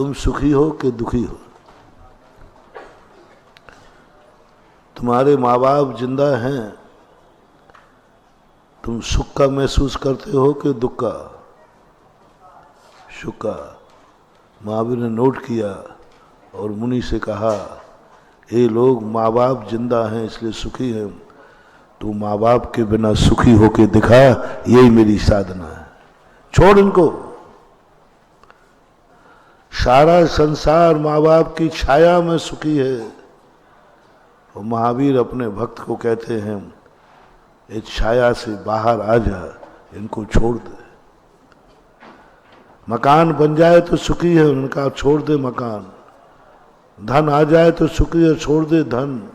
तुम सुखी हो कि दुखी हो, तुम्हारे माँ बाप जिंदा हैं, तुम सुख का महसूस करते हो कि दुख का? सुख का। महावीर ने नोट किया और मुनि से कहा, ये लोग माँ बाप जिंदा हैं इसलिए सुखी हैं, तू माँ बाप के बिना सुखी होके दिखा, यही मेरी साधना है। छोड़ इनको। सारा संसार माँ बाप की छाया में सुखी है। और महावीर अपने भक्त को कहते हैं, इस छाया से बाहर आ जा, इनको छोड़ दे। मकान बन जाए तो सुखी है, उनका छोड़ दे मकान। धन आ जाए तो सुखी है, छोड़ दे धन।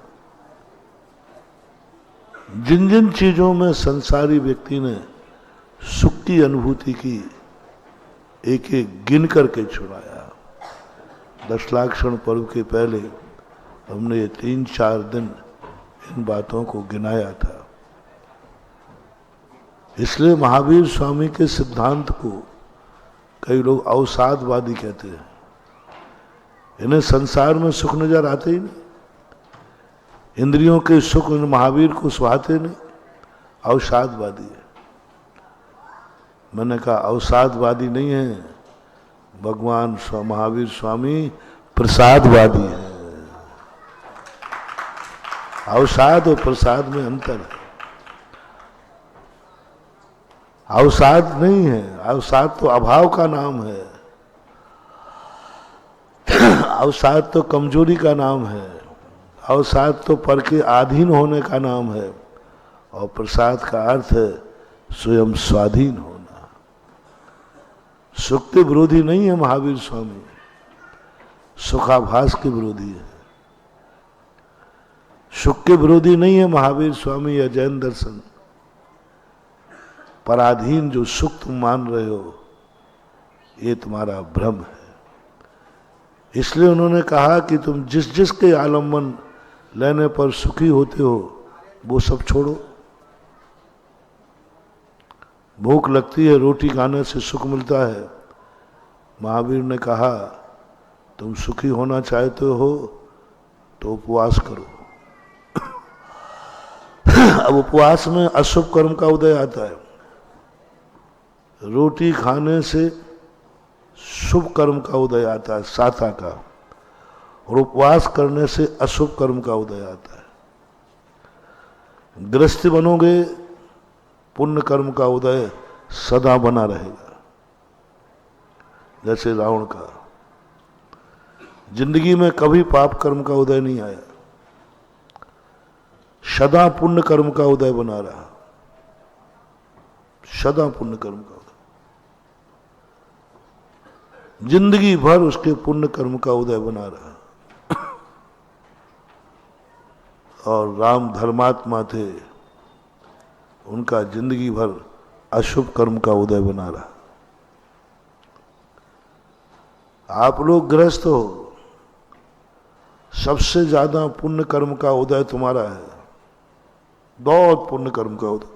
जिन जिन चीजों में संसारी व्यक्ति ने सुख की अनुभूति की, एक एक गिन करके छुड़ाया। 10 लाख क्षण पर्व के पहले हमने ये 3-4 दिन इन बातों को गिनाया था। इसलिए महावीर स्वामी के सिद्धांत को कई लोग अवसादवादी कहते हैं। इन्हें संसार में सुख नजर आते ही नहीं, इंद्रियों के सुख महावीर को सुहाते नहीं, अवसादवादी है। मैंने कहा अवसादवादी नहीं है, भगवान महावीर स्वामी प्रसादवादी है। अवसाद और प्रसाद में अंतर है। अवसाद नहीं है, अवसाद तो अभाव का नाम है, अवसाद तो कमजोरी का नाम है, अवसाद तो पर के अधीन होने का नाम है, और प्रसाद का अर्थ है स्वयं स्वाधीन होना। सुख के विरोधी नहीं है महावीर स्वामी, सुखाभास के विरोधी है। सुख के विरोधी नहीं है महावीर स्वामी या जैन दर्शन। पराधीन जो सुख तुम मान रहे हो, ये तुम्हारा भ्रम है। इसलिए उन्होंने कहा कि तुम जिस जिस के आलम्बन लेने पर सुखी होते हो, वो सब छोड़ो। भूख लगती है, रोटी खाने से सुख मिलता है। महावीर ने कहा, तुम सुखी होना चाहते हो तो उपवास करो। अब उपवास में अशुभ कर्म का उदय आता है। रोटी खाने से शुभ कर्म का उदय आता है, साता का, और उपवास करने से अशुभ कर्म का उदय आता है। गृहस्थी बनोगे, पुण्य कर्म का उदय सदा बना रहेगा। जैसे रावण का जिंदगी में कभी पाप कर्म का उदय नहीं आया, सदा पुण्य कर्म का उदय बना रहा, सदा पुण्य कर्म का उदय। जिंदगी भर उसके पुण्य कर्म का उदय बना रहा। और राम धर्मात्मा थे, उनका जिंदगी भर अशुभ कर्म का उदय बना रहा। आप लोग गृहस्थ हो, सबसे ज्यादा पुण्य कर्म का उदय तुम्हारा है, बहुत पुण्य कर्म का उदय।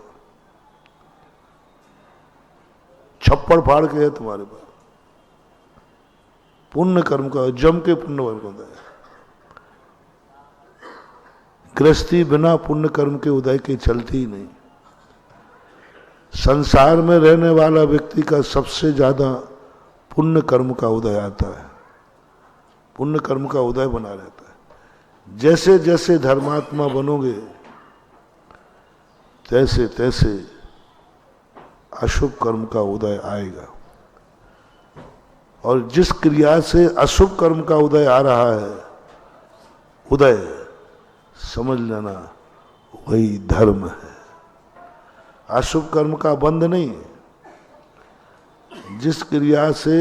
छप्पड़ फाड़ के है तुम्हारे पास पुण्य कर्म का, जम के पुण्य कर्म का उदय। गृहस्थी बिना पुण्य कर्म के उदय के चलती ही नहीं। संसार में रहने वाला व्यक्ति का सबसे ज्यादा पुण्य कर्म का उदय आता है, पुण्य कर्म का उदय बना रहता है। जैसे जैसे धर्मात्मा बनोगे, तैसे तैसे अशुभ कर्म का उदय आएगा। और जिस क्रिया से अशुभ कर्म का उदय आ रहा है, उदय समझ लेना वही धर्म है। अशुभ कर्म का बंध नहीं। जिस क्रिया से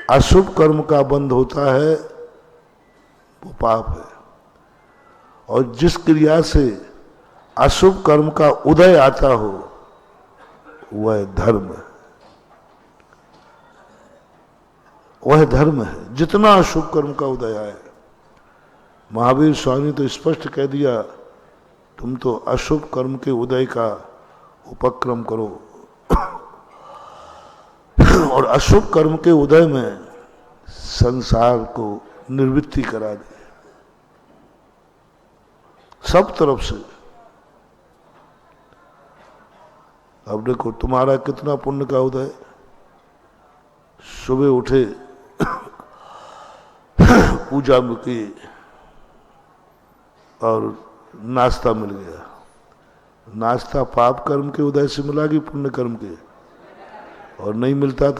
अशुभ कर्म का बंध होता है वो पाप है, और जिस क्रिया से अशुभ कर्म का उदय आता हो वह धर्म है, वह धर्म है। जितना अशुभ कर्म का उदय आए, महावीर स्वामी तो स्पष्ट कह दिया, तुम तो अशुभ कर्म के उदय का उपक्रम करो। और अशुभ कर्म के उदय में संसार को निर्वृत्ति करा दी सब तरफ से। अब देखो तुम्हारा कितना पुण्य का उदय, सुबह उठे पूजा में की और नाश्ता मिल गया। नाश्ता पाप कर्म के उदय से मिला कि पुण्य कर्म के? और नहीं मिलता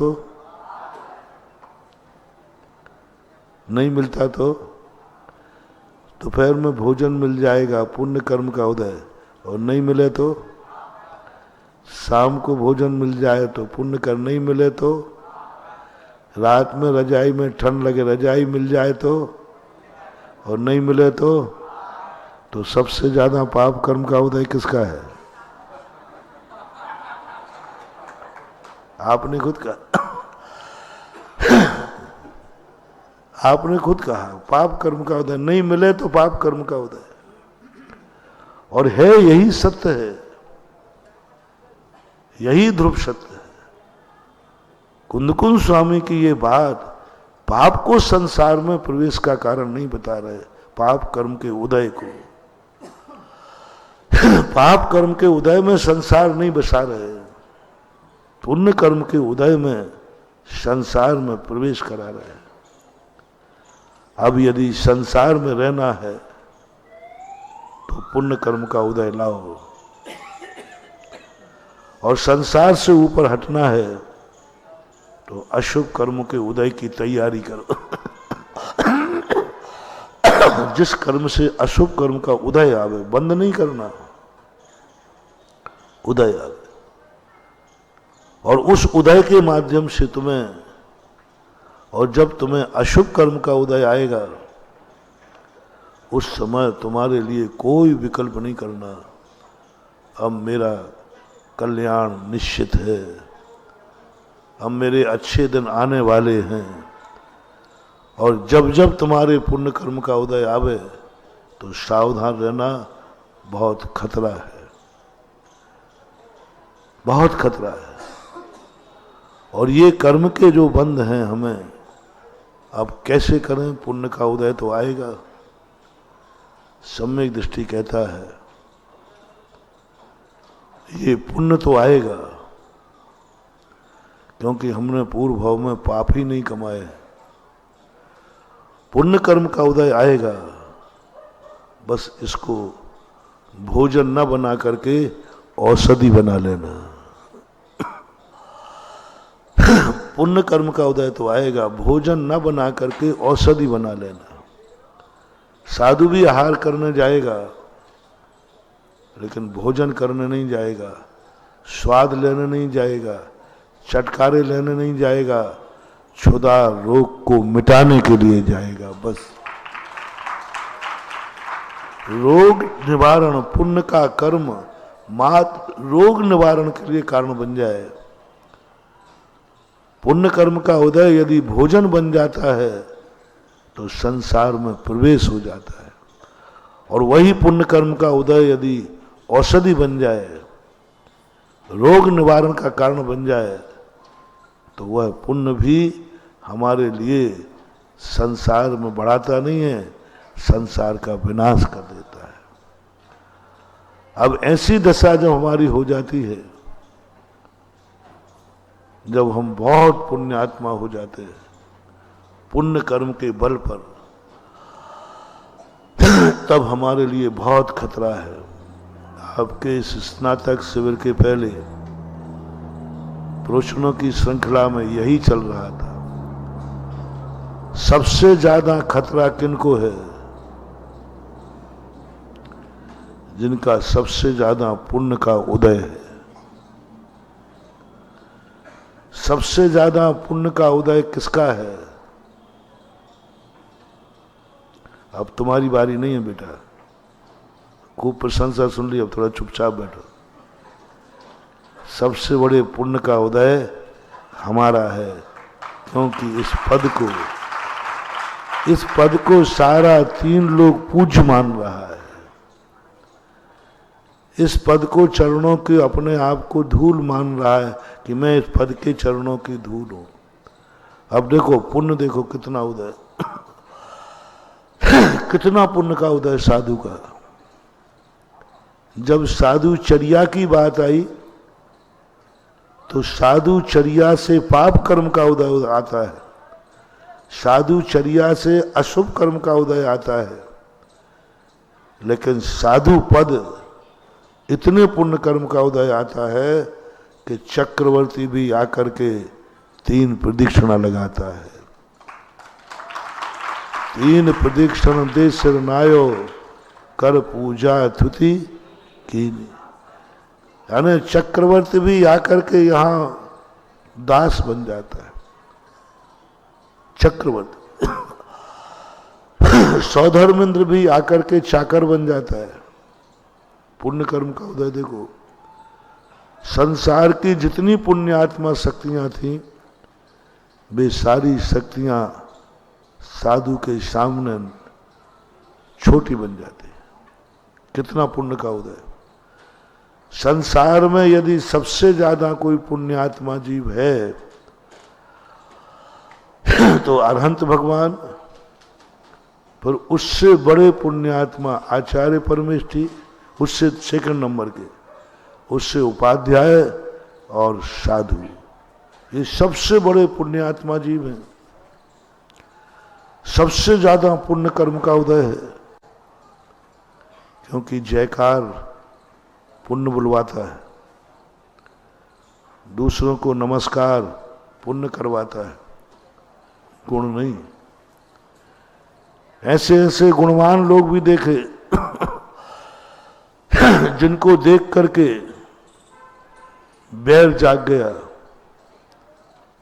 तो दोपहर में भोजन मिल जाएगा, पुण्य कर्म का उदय। और नहीं मिले तो शाम को भोजन मिल जाए तो पुण्य कर्म, नहीं मिले तो रात में रजाई में ठंड लगे रजाई मिल जाए तो, और नहीं मिले तो सबसे ज्यादा पाप कर्म का उदय किसका है? आपने खुद कहा पाप कर्म का उदय। नहीं मिले तो पाप कर्म का उदय। और है यही सत्य है, यही ध्रुव सत्य है। कुंदकुंज स्वामी की ये बात पाप को संसार में प्रवेश का कारण नहीं बता रहे, पाप कर्म के उदय को। पाप कर्म के उदय में संसार नहीं बसा रहे, पुण्य कर्म के उदय में संसार में प्रवेश करा रहे हैं। अब यदि संसार में रहना है तो पुण्य कर्म का उदय लाओ, और संसार से ऊपर हटना है तो अशुभ कर्मों के उदय की तैयारी करो। जिस कर्म से अशुभ कर्म का उदय आवे, बंद नहीं करना, उदय आवे। और उस उदय के माध्यम से तुम्हें, और जब तुम्हें अशुभ कर्म का उदय आएगा उस समय तुम्हारे लिए कोई विकल्प नहीं करना, अब मेरा कल्याण निश्चित है, अब मेरे अच्छे दिन आने वाले हैं। और जब जब तुम्हारे पुण्य कर्म का उदय आवे तो सावधान रहना, बहुत खतरा है, बहुत खतरा है। और ये कर्म के जो बंध हैं हमें अब कैसे करें? पुण्य का उदय तो आएगा। सम्यक दृष्टि कहता है ये पुण्य तो आएगा, क्योंकि हमने पूर्व भाव में पाप ही नहीं कमाए। पुण्य कर्म का उदय आएगा, बस इसको भोजन न बना करके औषधि बना लेना। पुण्य कर्म का उदय तो आएगा, भोजन न बना करके औषधि बना लेना। साधु भी आहार करने जाएगा लेकिन भोजन करने नहीं जाएगा, स्वाद लेने नहीं जाएगा, चटकारे लेने नहीं जाएगा, क्षुधा रोग को मिटाने के लिए जाएगा। बस रोग निवारण, पुण्य का कर्म मात्र रोग निवारण के लिए कारण बन जाए। पुण्य कर्म का उदय यदि भोजन बन जाता है तो संसार में प्रवेश हो जाता है, और वही पुण्य कर्म का उदय यदि औषधि बन जाए, रोग निवारण का कारण बन जाए, तो वह पुण्य भी हमारे लिए संसार में बढ़ाता नहीं है, संसार का विनाश कर देता है। अब ऐसी दशा जब हमारी हो जाती है, जब हम बहुत पुण्यात्मा हो जाते हैं पुण्य कर्म के बल पर, तब हमारे लिए बहुत खतरा है। आपके इस स्नातक शिविर के पहले प्रश्नों की श्रृंखला में यही चल रहा था। सबसे ज्यादा खतरा किनको है? जिनका सबसे ज्यादा पुण्य का उदय है। सबसे ज्यादा पुण्य का उदय किसका है? अब तुम्हारी बारी नहीं है बेटा, खूब प्रशंसा सुन ली, अब थोड़ा चुपचाप बैठो। सबसे बड़े पुण्य का उदय हमारा है, क्योंकि इस पद को सारा 3 लोग पूज्य मान रहा है। इस पद को चरणों के अपने आप को धूल मान रहा है कि मैं इस पद के चरणों की धूल हूं। अब देखो पुण्य, देखो कितना उदय, कितना पुण्य का उदय साधु का। जब साधुचर्या की बात आई तो साधुचर्या से पाप कर्म का उदय आता है, साधुचर्या से अशुभ कर्म का उदय आता है। लेकिन साधु पद इतने पुण्य कर्म का उदय आता है कि चक्रवर्ती भी आकर के 3 प्रदक्षिणा लगाता है। 3 प्रदक्षिण दे सिर नायो, कर पूजा थुति कीनी। यानी चक्रवर्ती भी आकर के यहां दास बन जाता है, चक्रवर्ती। सौधर्मेंद्र भी आकर के चाकर बन जाता है। पुण्य कर्म का उदय देखो। संसार की जितनी पुण्यात्मा शक्तियां थी वे सारी शक्तियां साधु के सामने छोटी बन जाती। कितना पुण्य का उदय। संसार में यदि सबसे ज्यादा कोई पुण्यात्मा जीव है तो अरहंत भगवान, पर उससे बड़े पुण्यात्मा आचार्य परमेष्ठी, उससे सेकंड नंबर के, उससे उपाध्याय और साधु, ये सबसे बड़े पुण्यात्मा जीव हैं। सबसे ज्यादा पुण्य कर्म का उदय है, क्योंकि जयकार पुण्य बुलवाता है, दूसरों को नमस्कार पुण्य करवाता है, गुण नहीं। ऐसे ऐसे गुणवान लोग भी देखे जिनको देख करके बैर जाग गया।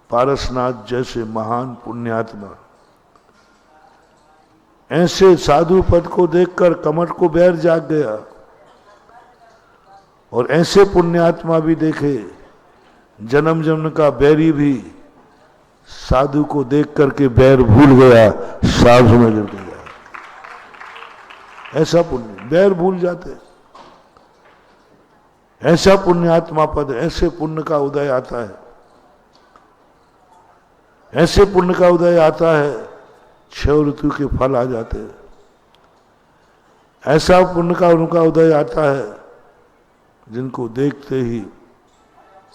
पारसनाथ जैसे महान पुण्यात्मा, ऐसे साधु पद को देखकर कमठ को बैर जाग गया। और ऐसे पुण्यात्मा भी देखे, जन्म जन्म का बैरी भी साधु को देख करके बैर भूल गया, साधु में जुड़ गया। ऐसा पुण्य, बैर भूल जाते। ऐसा पुण्यात्मा पद, ऐसे पुण्य का उदय आता है, ऐसे पुण्य का उदय आता है, 6 ऋतु के फल आ जाते हैं। ऐसा पुण्य का उनका उदय आता है जिनको देखते ही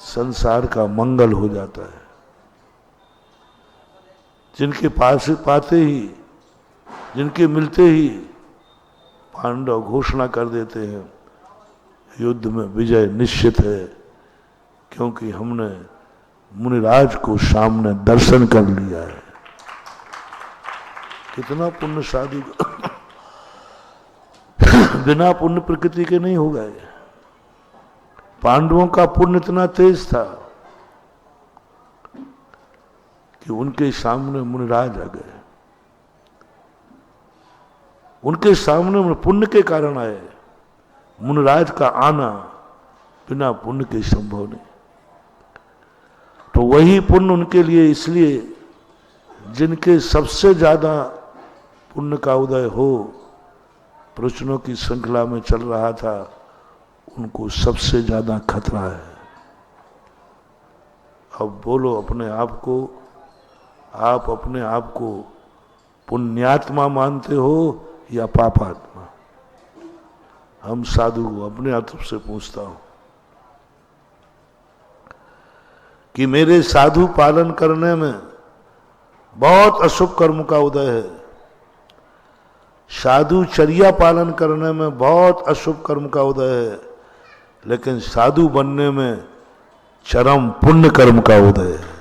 संसार का मंगल हो जाता है, जिनके पास पाते ही, जिनके मिलते ही पांडव घोषणा कर देते हैं युद्ध में विजय निश्चित है, क्योंकि हमने मुनिराज को सामने दर्शन कर लिया है। कितना पुण्य साधु बिना पुण्य प्रकृति के नहीं हो गए। पांडवों का पुण्य इतना तेज था कि उनके सामने मुनिराज आ गए, उनके सामने पुण्य के कारण आए। मुनिराज का आना बिना पुण्य के संभव नहीं। तो वही पुण्य उनके लिए, इसलिए जिनके सबसे ज्यादा पुण्य का उदय हो, प्रश्नों की श्रृंखला में चल रहा था, उनको सबसे ज्यादा खतरा है। अब बोलो अपने आप को, आप अपने आप को पुण्यात्मा मानते हो या पापात्मा? हम साधु को अपने आप से पूछता हूं कि मेरे साधु पालन करने में बहुत अशुभ कर्म का उदय है, साधुचर्या पालन करने में बहुत अशुभ कर्म का उदय है, लेकिन साधु बनने में चरम पुण्य कर्म का उदय है।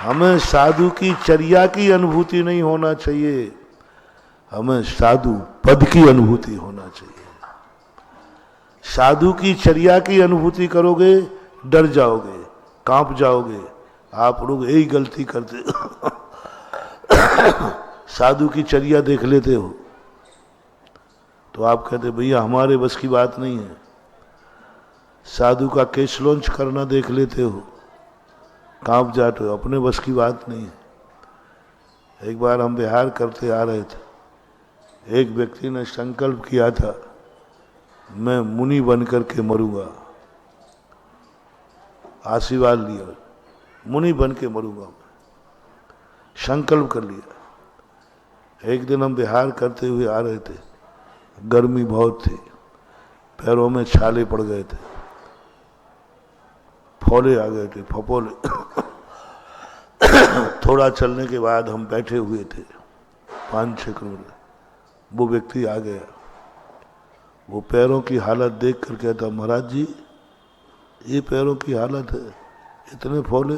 हमें साधु की चर्या की अनुभूति नहीं होना चाहिए, हमें साधु पद की अनुभूति होना चाहिए। साधु की चर्या की अनुभूति करोगे डर जाओगे, कांप जाओगे। आप लोग यही गलती करते साधु की चर्या देख लेते हो तो आप कहते भैया हमारे बस की बात नहीं है। साधु का केस लॉन्च करना देख लेते हो, कांप जाते हो, अपने बस की बात नहीं है। एक बार हम बिहार करते आ रहे थे, एक व्यक्ति ने संकल्प किया था मैं मुनि बन करके मरूंगा, आशीर्वाद लिया। मुनि बन के मरूंगा मैं, संकल्प कर लिया। एक दिन हम विहार करते हुए आ रहे थे, गर्मी बहुत थी, पैरों में छाले पड़ गए थे, फोले आ गए थे, फपोले। थोड़ा चलने के बाद हम बैठे हुए थे 5-6 किलोमीटर, वो व्यक्ति आ गया। वो पैरों की हालत देख कर कहता, महाराज जी ये पैरों की हालत है, इतने फोले,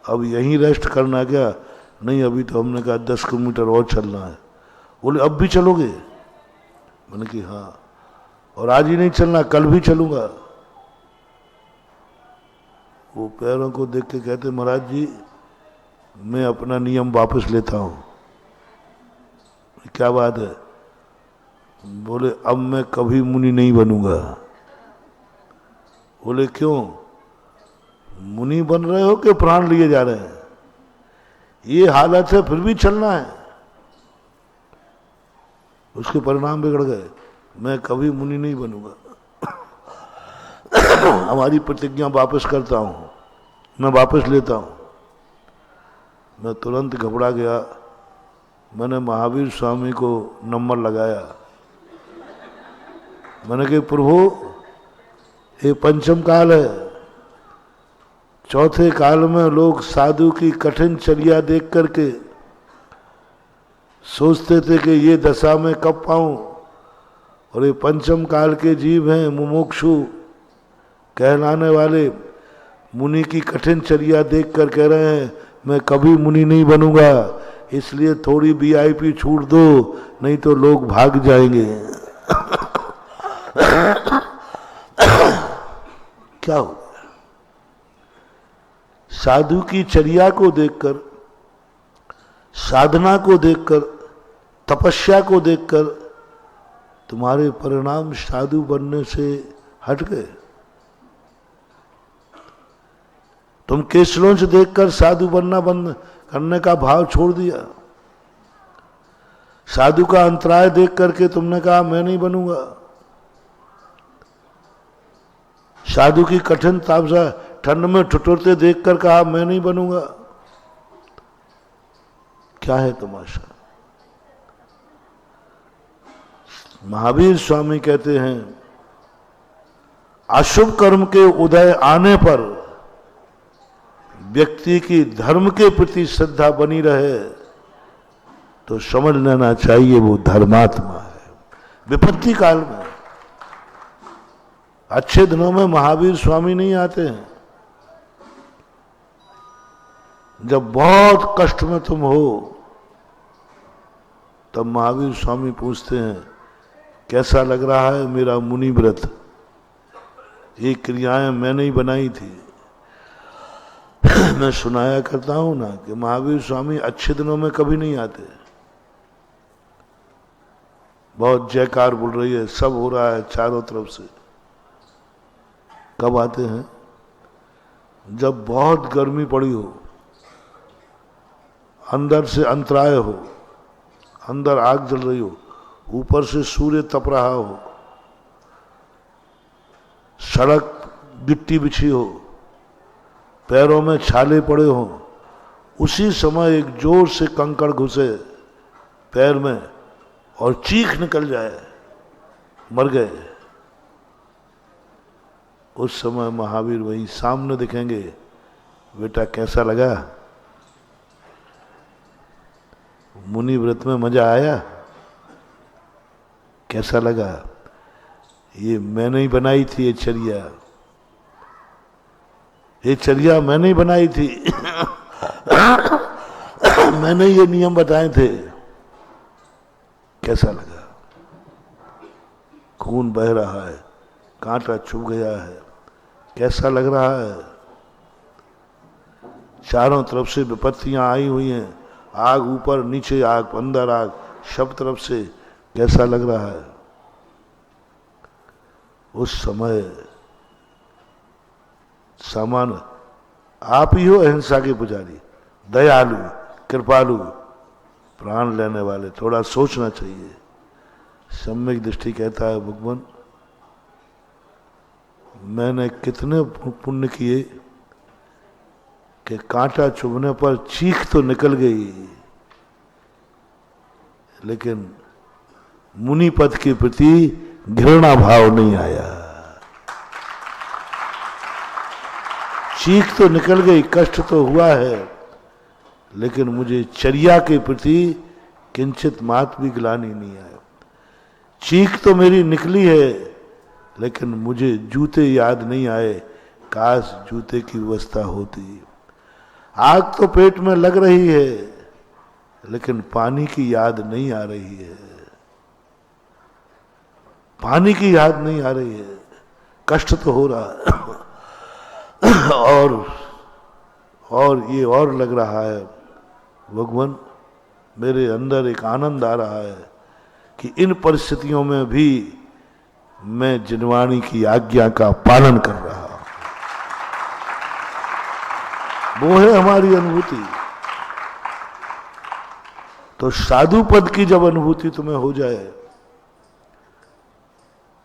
अब यहीं रेस्ट करना क्या? नहीं, अभी तो हमने कहा 10 किलोमीटर और चलना है। बोले अब भी चलोगे? मैंने कि हाँ, और आज ही नहीं चलना, कल भी चलूंगा। वो पैरों को देख के कहते, महाराज जी मैं अपना नियम वापस लेता हूं। क्या बात है? बोले अब मैं कभी मुनि नहीं बनूंगा। बोले क्यों? मुनि बन रहे हो कि प्राण लिए जा रहे हैं? ये हालत है फिर भी चलना है। उसके परिणाम बिगड़ गए। मैं कभी मुनि नहीं बनूंगा। हमारी प्रतिज्ञा वापस करता हूं, मैं वापस लेता हूं। मैं तुरंत घबरा गया। मैंने महावीर स्वामी को नंबर लगाया। मैंने कहा प्रभु ये पंचम काल है, चौथे काल में लोग साधु की कठिन चर्या देख करके सोचते थे कि ये दशा में कब पाऊं, और ये पंचम काल के जीव हैं, मुमुक्षु कहलाने वाले, मुनि की कठिन चर्या देख कर कह रहे हैं मैं कभी मुनि नहीं बनूंगा, इसलिए थोड़ी वीआईपी छूट दो, नहीं तो लोग भाग जाएंगे। क्या हो? साधु की चर्या को देखकर, साधना को देखकर, तपस्या को देखकर तुम्हारे परिणाम साधु बनने से हट गए। तुम केसलों से देखकर साधु बनना बंद करने का भाव छोड़ दिया। साधु का अंतराय देख करके तुमने कहा मैं नहीं बनूंगा। साधु की कठिन तपस्या ठंड में ठिठुरते देखकर कहा मैं नहीं बनूंगा। क्या है तमाशा? महावीर स्वामी कहते हैं अशुभ कर्म के उदय आने पर व्यक्ति की धर्म के प्रति श्रद्धा बनी रहे तो समझ लेना चाहिए वो धर्मात्मा है। विपत्ति काल में, अच्छे दिनों में महावीर स्वामी नहीं आते हैं। जब बहुत कष्ट में तुम हो तब महावीर स्वामी पूछते हैं कैसा लग रहा है मेरा मुनि व्रत? ये क्रियाएं मैंने ही बनाई थी। मैं सुनाया करता हूं ना कि महावीर स्वामी अच्छे दिनों में कभी नहीं आते। बहुत जयकार बोल रही है, सब हो रहा है चारों तरफ से। कब आते हैं? जब बहुत गर्मी पड़ी हो, अंदर से अंतराय हो, अंदर आग जल रही हो, ऊपर से सूर्य तप रहा हो, सड़क गिट्टी बिछी हो, पैरों में छाले पड़े हो, उसी समय एक जोर से कंकड़ घुसे पैर में और चीख निकल जाए मर गए। उस समय महावीर वहीं सामने दिखेंगे, बेटा कैसा लगा? मुनि व्रत में मजा आया? कैसा लगा? ये मैंने ही बनाई थी, ये चर्या, ये चर्या मैंने ही बनाई थी। मैंने ये नियम बताए थे। कैसा लगा? खून बह रहा है, कांटा चुभ गया है, कैसा लग रहा है? चारों तरफ से विपत्तियां आई हुई हैं, आग ऊपर नीचे आग, अंदर आग, सब तरफ से कैसा लग रहा है? उस समय सामान्य आप ही हो अहिंसा के पुजारी, दयालु, कृपालु, प्राण लेने वाले। थोड़ा सोचना चाहिए। सम्यक दृष्टि कहता है भगवान मैंने कितने पुण्य किए कि कांटा चुभने पर चीख तो निकल गई, लेकिन मुनि पद के प्रति घृणा भाव नहीं आया। चीख तो निकल गई, कष्ट तो हुआ है, लेकिन मुझे चर्या के प्रति किंचित मात्र भी ग्लानि नहीं आया। चीख तो मेरी निकली है, लेकिन मुझे जूते याद नहीं आए, काश जूते की व्यवस्था होती। आग तो पेट में लग रही है, लेकिन पानी की याद नहीं आ रही है, पानी की याद नहीं आ रही है, कष्ट तो हो रहा है। और ये और लग रहा है, भगवान मेरे अंदर एक आनंद आ रहा है कि इन परिस्थितियों में भी मैं जिनवाणी की आज्ञा का पालन कर रहा हूं। वो है हमारी अनुभूति। तो साधु पद की जब अनुभूति तुम्हें हो जाए,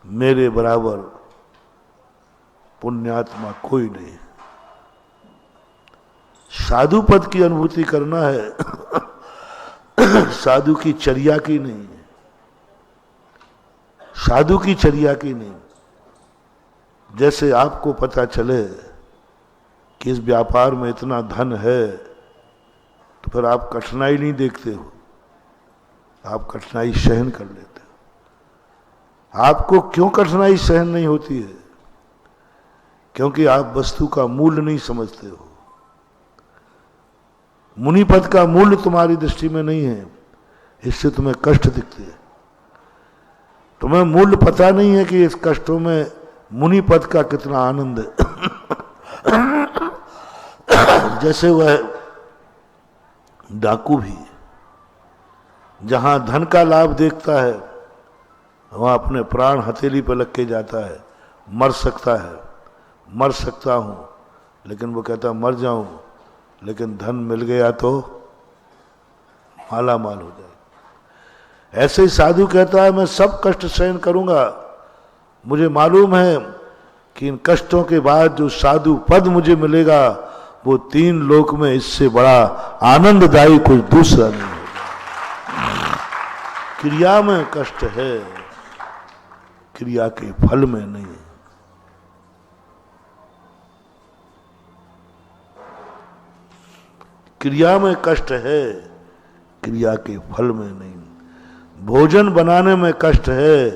मेरे बराबर पुण्यात्मा कोई नहीं। साधु पद की अनुभूति करना है, साधु की चर्या की नहीं, साधु की चर्या की नहीं। जैसे आपको पता चले कि इस व्यापार में इतना धन है, तो फिर आप कठिनाई नहीं देखते हो, आप कठिनाई सहन कर लेते हो। आपको क्यों कठिनाई सहन नहीं होती है? क्योंकि आप वस्तु का मूल्य नहीं समझते हो। मुनि पद का मूल्य तुम्हारी दृष्टि में नहीं है, इससे तुम्हें कष्ट दिखते हैं। तुम्हें मूल्य पता नहीं है कि इस कष्टों में मुनि पद का कितना आनंद है। जैसे वह डाकू भी जहां धन का लाभ देखता है, वहां अपने प्राण हथेली पर लग के जाता है। मर सकता है, मर सकता हूं, लेकिन वो कहता मर जाऊं, लेकिन धन मिल गया तो माला माल हो जाए। ऐसे ही साधु कहता है मैं सब कष्ट सहन करूंगा, मुझे मालूम है कि इन कष्टों के बाद जो साधु पद मुझे मिलेगा, वो 3 लोक में इससे बड़ा आनंददायी कुछ दूसरा नहीं होगा। क्रिया में कष्ट है, क्रिया के फल में नहीं। क्रिया में कष्ट है, क्रिया के फल में नहीं। भोजन बनाने में कष्ट है,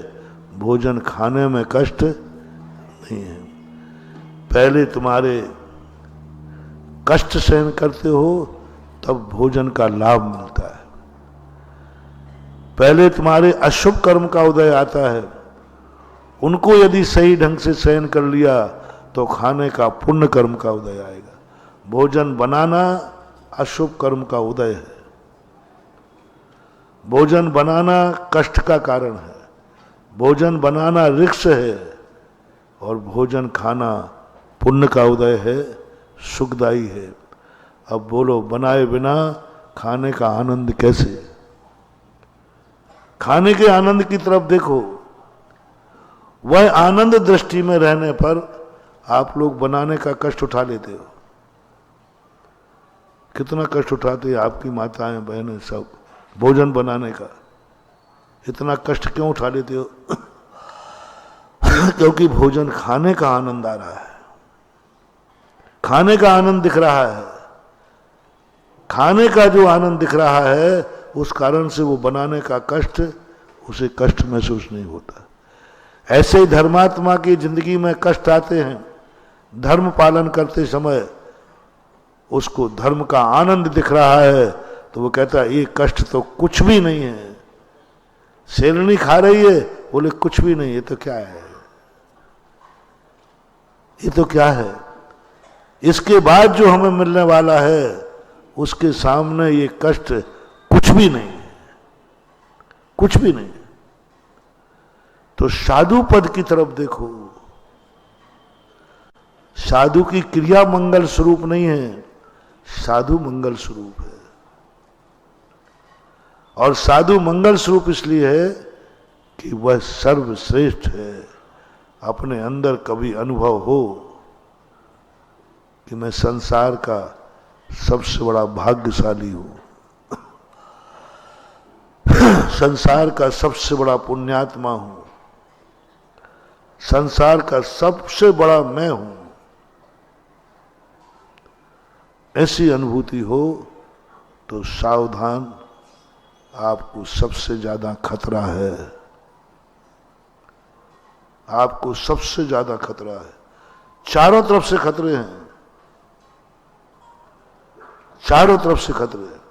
भोजन खाने में कष्ट नहीं है। पहले तुम्हारे कष्ट सहन करते हो, तब भोजन का लाभ मिलता है। पहले तुम्हारे अशुभ कर्म का उदय आता है, उनको यदि सही ढंग से सहन कर लिया तो खाने का पुण्य कर्म का उदय आएगा। भोजन बनाना अशुभ कर्म का उदय है। भोजन बनाना कष्ट का कारण है, भोजन बनाना रिक्स है, और भोजन खाना पुण्य का उदय है, सुखदायी है। अब बोलो, बनाए बिना खाने का आनंद कैसे? खाने के आनंद की तरफ देखो। वह आनंद दृष्टि में रहने पर आप लोग बनाने का कष्ट उठा लेते हो। कितना कष्ट उठाते हैं आपकी माताएं बहनें सब भोजन बनाने का। इतना कष्ट क्यों उठा लेते हो? क्योंकि भोजन खाने का आनंद आ रहा है, खाने का आनंद दिख रहा है। खाने का जो आनंद दिख रहा है, उस कारण से वो बनाने का कष्ट, उसे कष्ट महसूस नहीं होता। ऐसे ही धर्मात्मा की जिंदगी में कष्ट आते हैं। धर्म पालन करते समय उसको धर्म का आनंद दिख रहा है, तो वो कहता है ये कष्ट तो कुछ भी नहीं है। शेरनी खा रही है, बोले कुछ भी नहीं, ये तो क्या है, ये तो क्या है। इसके बाद जो हमें मिलने वाला है, उसके सामने ये कष्ट कुछ भी नहीं है, कुछ भी नहीं। तो साधु पद की तरफ देखो। साधु की क्रिया मंगल स्वरूप नहीं है, साधु मंगल स्वरूप है। और साधु मंगल स्वरूप इसलिए है कि वह सर्वश्रेष्ठ है, अपने अंदर कभी अनुभव हो कि मैं संसार का सबसे बड़ा भाग्यशाली हूं, संसार का सबसे बड़ा पुण्यात्मा हूं, संसार का सबसे बड़ा मैं हूं, ऐसी अनुभूति हो तो सावधान, आपको सबसे ज्यादा खतरा है, आपको सबसे ज्यादा खतरा है। चारों तरफ से खतरे हैं, चारों तरफ से खतरे हैं।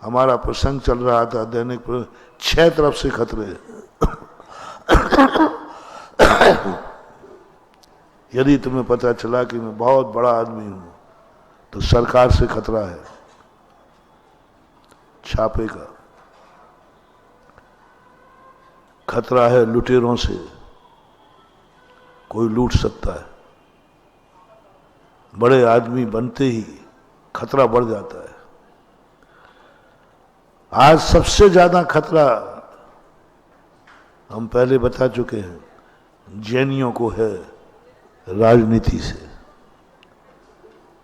हमारा प्रसंग चल रहा था दैनिक, 6 तरफ से खतरे हैं। यदि तुम्हें पता चला कि मैं बहुत बड़ा आदमी हूं तो सरकार से खतरा है, छापे का खतरा है, लुटेरों से कोई लूट सकता है। बड़े आदमी बनते ही खतरा बढ़ जाता है। आज सबसे ज्यादा खतरा हम पहले बता चुके हैं, जैनियों को है राजनीति से,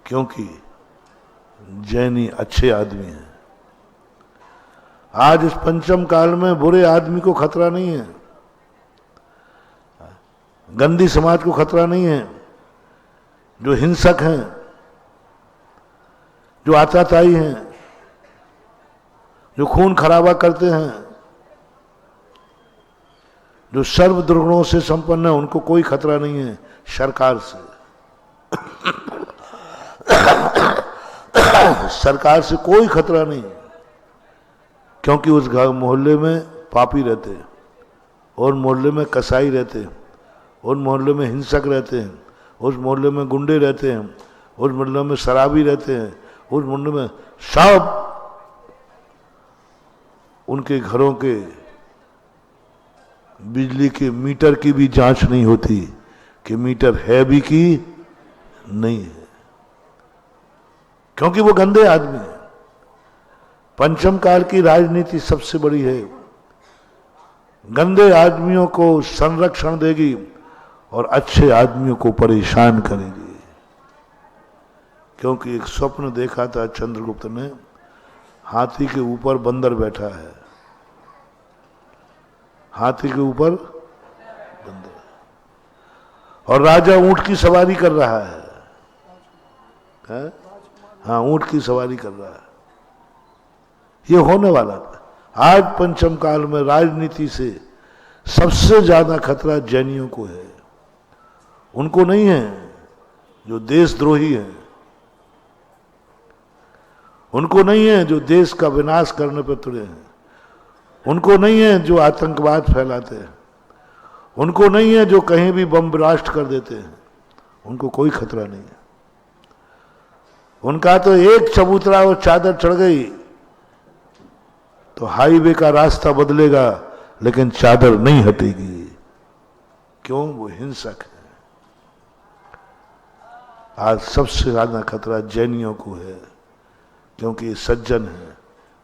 क्योंकि जैनी अच्छे आदमी हैं। आज इस पंचम काल में बुरे आदमी को खतरा नहीं है, गंदी समाज को खतरा नहीं है, जो हिंसक हैं, जो आतताई हैं, जो खून खराबा करते हैं, जो सर्व दुर्गुणों से संपन्न है, उनको कोई खतरा नहीं है सरकार से। सरकार से कोई खतरा नहीं, क्योंकि उस घर मोहल्ले में पापी रहते हैं, और मोहल्ले में कसाई रहते हैं, उस मोहल्ले में हिंसक रहते हैं, उस मोहल्ले में गुंडे रहते हैं, उस मोहल्ले में शराबी रहते हैं, उस मोहल्ले में सब, उनके घरों के बिजली के मीटर की भी जांच नहीं होती कि मीटर है भी कि नहीं है, क्योंकि वो गंदे आदमी हैं। पंचम काल की राजनीति सबसे बड़ी है, गंदे आदमियों को संरक्षण देगी और अच्छे आदमियों को परेशान करेगी। क्योंकि एक स्वप्न देखा था चंद्रगुप्त ने, हाथी के ऊपर बंदर बैठा है, हाथी के ऊपर बंदर, और राजा ऊंट की सवारी कर रहा है? हाँ, ऊंट की सवारी कर रहा है। ये होने वाला था। आज पंचम काल में राजनीति से सबसे ज्यादा खतरा जैनियों को है। उनको नहीं है जो देशद्रोही हैं, उनको नहीं है जो देश का विनाश करने पर तुले हैं, उनको नहीं है जो आतंकवाद फैलाते हैं, उनको नहीं है जो कहीं भी बम ब्लास्ट कर देते हैं, उनको कोई खतरा नहीं है। उनका तो एक चबूतरा और चादर चढ़ गई तो हाईवे का रास्ता बदलेगा, लेकिन चादर नहीं हटेगी। क्यों? वो हिंसक है। आज सबसे ज्यादा खतरा जैनियों को है, क्योंकि ये सज्जन है,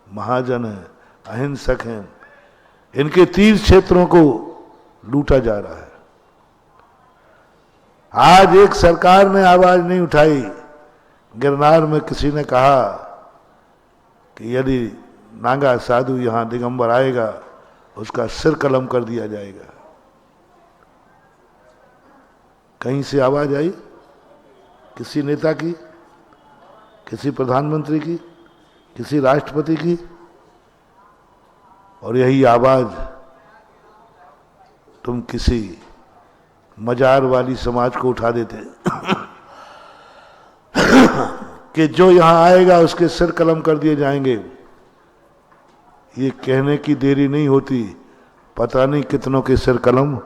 महाजन है, अहिंसक हैं। इनके तीर्थ क्षेत्रों को लूटा जा रहा है। आज एक सरकार ने आवाज नहीं उठाई। गिरनार में किसी ने कहा कि यदि नागा साधु यहां दिगंबर आएगा उसका सिर कलम कर दिया जाएगा। कहीं से आवाज आई? किसी नेता की, किसी प्रधानमंत्री की, किसी राष्ट्रपति की? और यही आवाज तुम किसी मजार वाली समाज को उठा देते कि जो यहां आएगा उसके सिर कलम कर दिए जाएंगे। ये कहने की देरी नहीं होती, पता नहीं कितनों के सिर कलम।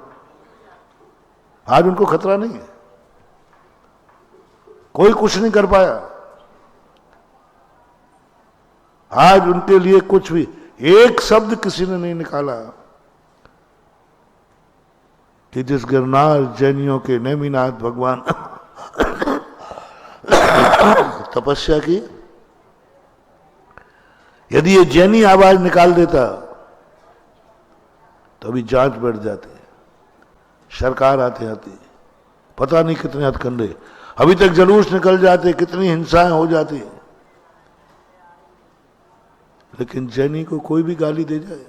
आज उनको खतरा नहीं है, कोई कुछ नहीं कर पाया। आज उनके लिए कुछ भी, एक शब्द किसी ने नहीं निकाला कि जिस गिरनार जैनियों के नेमिनाथ भगवान तपस्या की, यदि ये जैनी आवाज निकाल देता तो अभी जांच बढ़ जाती है, सरकार आते आते पता नहीं कितने हथकंडे, अभी तक जुलूस निकल जाते, कितनी हिंसाएं हो जाती, लेकिन जैनी को कोई भी गाली दे जाए,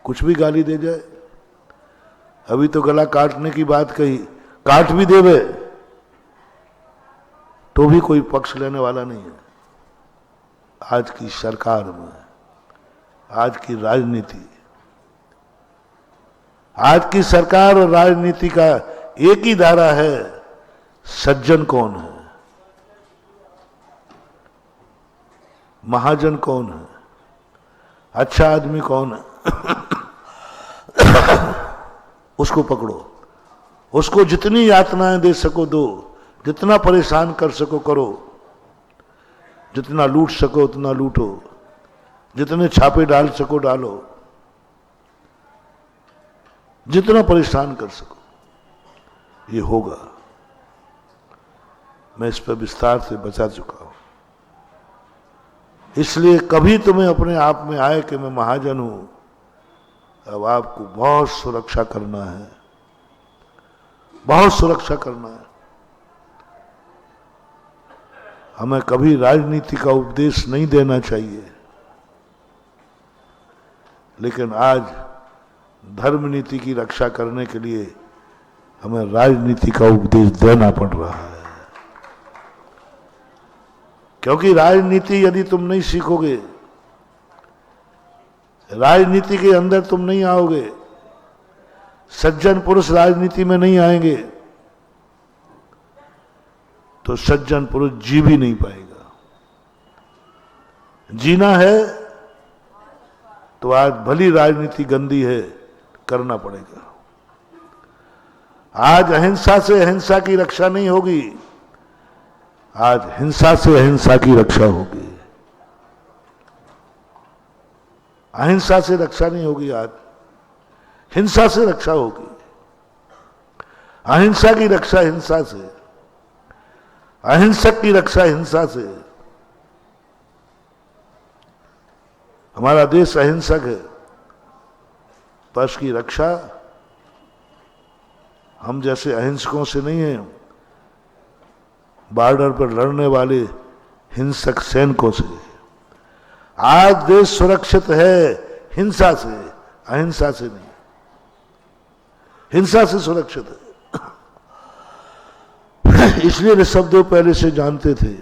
कुछ भी गाली दे जाए, अभी तो गला काटने की बात कही, काट भी देवे तो भी कोई पक्ष लेने वाला नहीं है। आज की सरकार में, आज की राजनीति, आज की सरकार और राजनीति का एक ही धारा है, सज्जन कौन है, महाजन कौन है, अच्छा आदमी कौन है, उसको पकड़ो, उसको जितनी यातनाएं दे सको दो, जितना परेशान कर सको करो, जितना लूट सको उतना लूटो, जितने छापे डाल सको डालो, जितना परेशान कर सको, ये होगा। मैं इस पर विस्तार से बता चुका हूं। इसलिए कभी तुम्हें अपने आप में आए कि मैं महाजन हूं, अब आपको बहुत सुरक्षा करना है, बहुत सुरक्षा करना है। हमें कभी राजनीति का उपदेश नहीं देना चाहिए, लेकिन आज धर्म नीति की रक्षा करने के लिए हमें राजनीति का उपदेश देना पड़ रहा है। क्योंकि राजनीति यदि तुम नहीं सीखोगे, राजनीति के अंदर तुम नहीं आओगे, सज्जन पुरुष राजनीति में नहीं आएंगे, तो सज्जन पुरुष जी भी नहीं पाएगा। जीना है तो आज भली राजनीति गंदी है, करना पड़ेगा। आज अहिंसा से अहिंसा की रक्षा नहीं होगी, आज हिंसा से अहिंसा की रक्षा होगी। अहिंसा से रक्षा नहीं होगी, आज हिंसा से रक्षा होगी। अहिंसा की रक्षा हिंसा से, अहिंसक की रक्षा हिंसा से। हमारा देश अहिंसक है, पर उसकी रक्षा हम जैसे अहिंसकों से नहीं है, बॉर्डर पर लड़ने वाले हिंसक सैनिकों से। आज देश सुरक्षित है हिंसा से, अहिंसा से नहीं, हिंसा से सुरक्षित है। इसलिए ऋषभदेव पहले से जानते थे,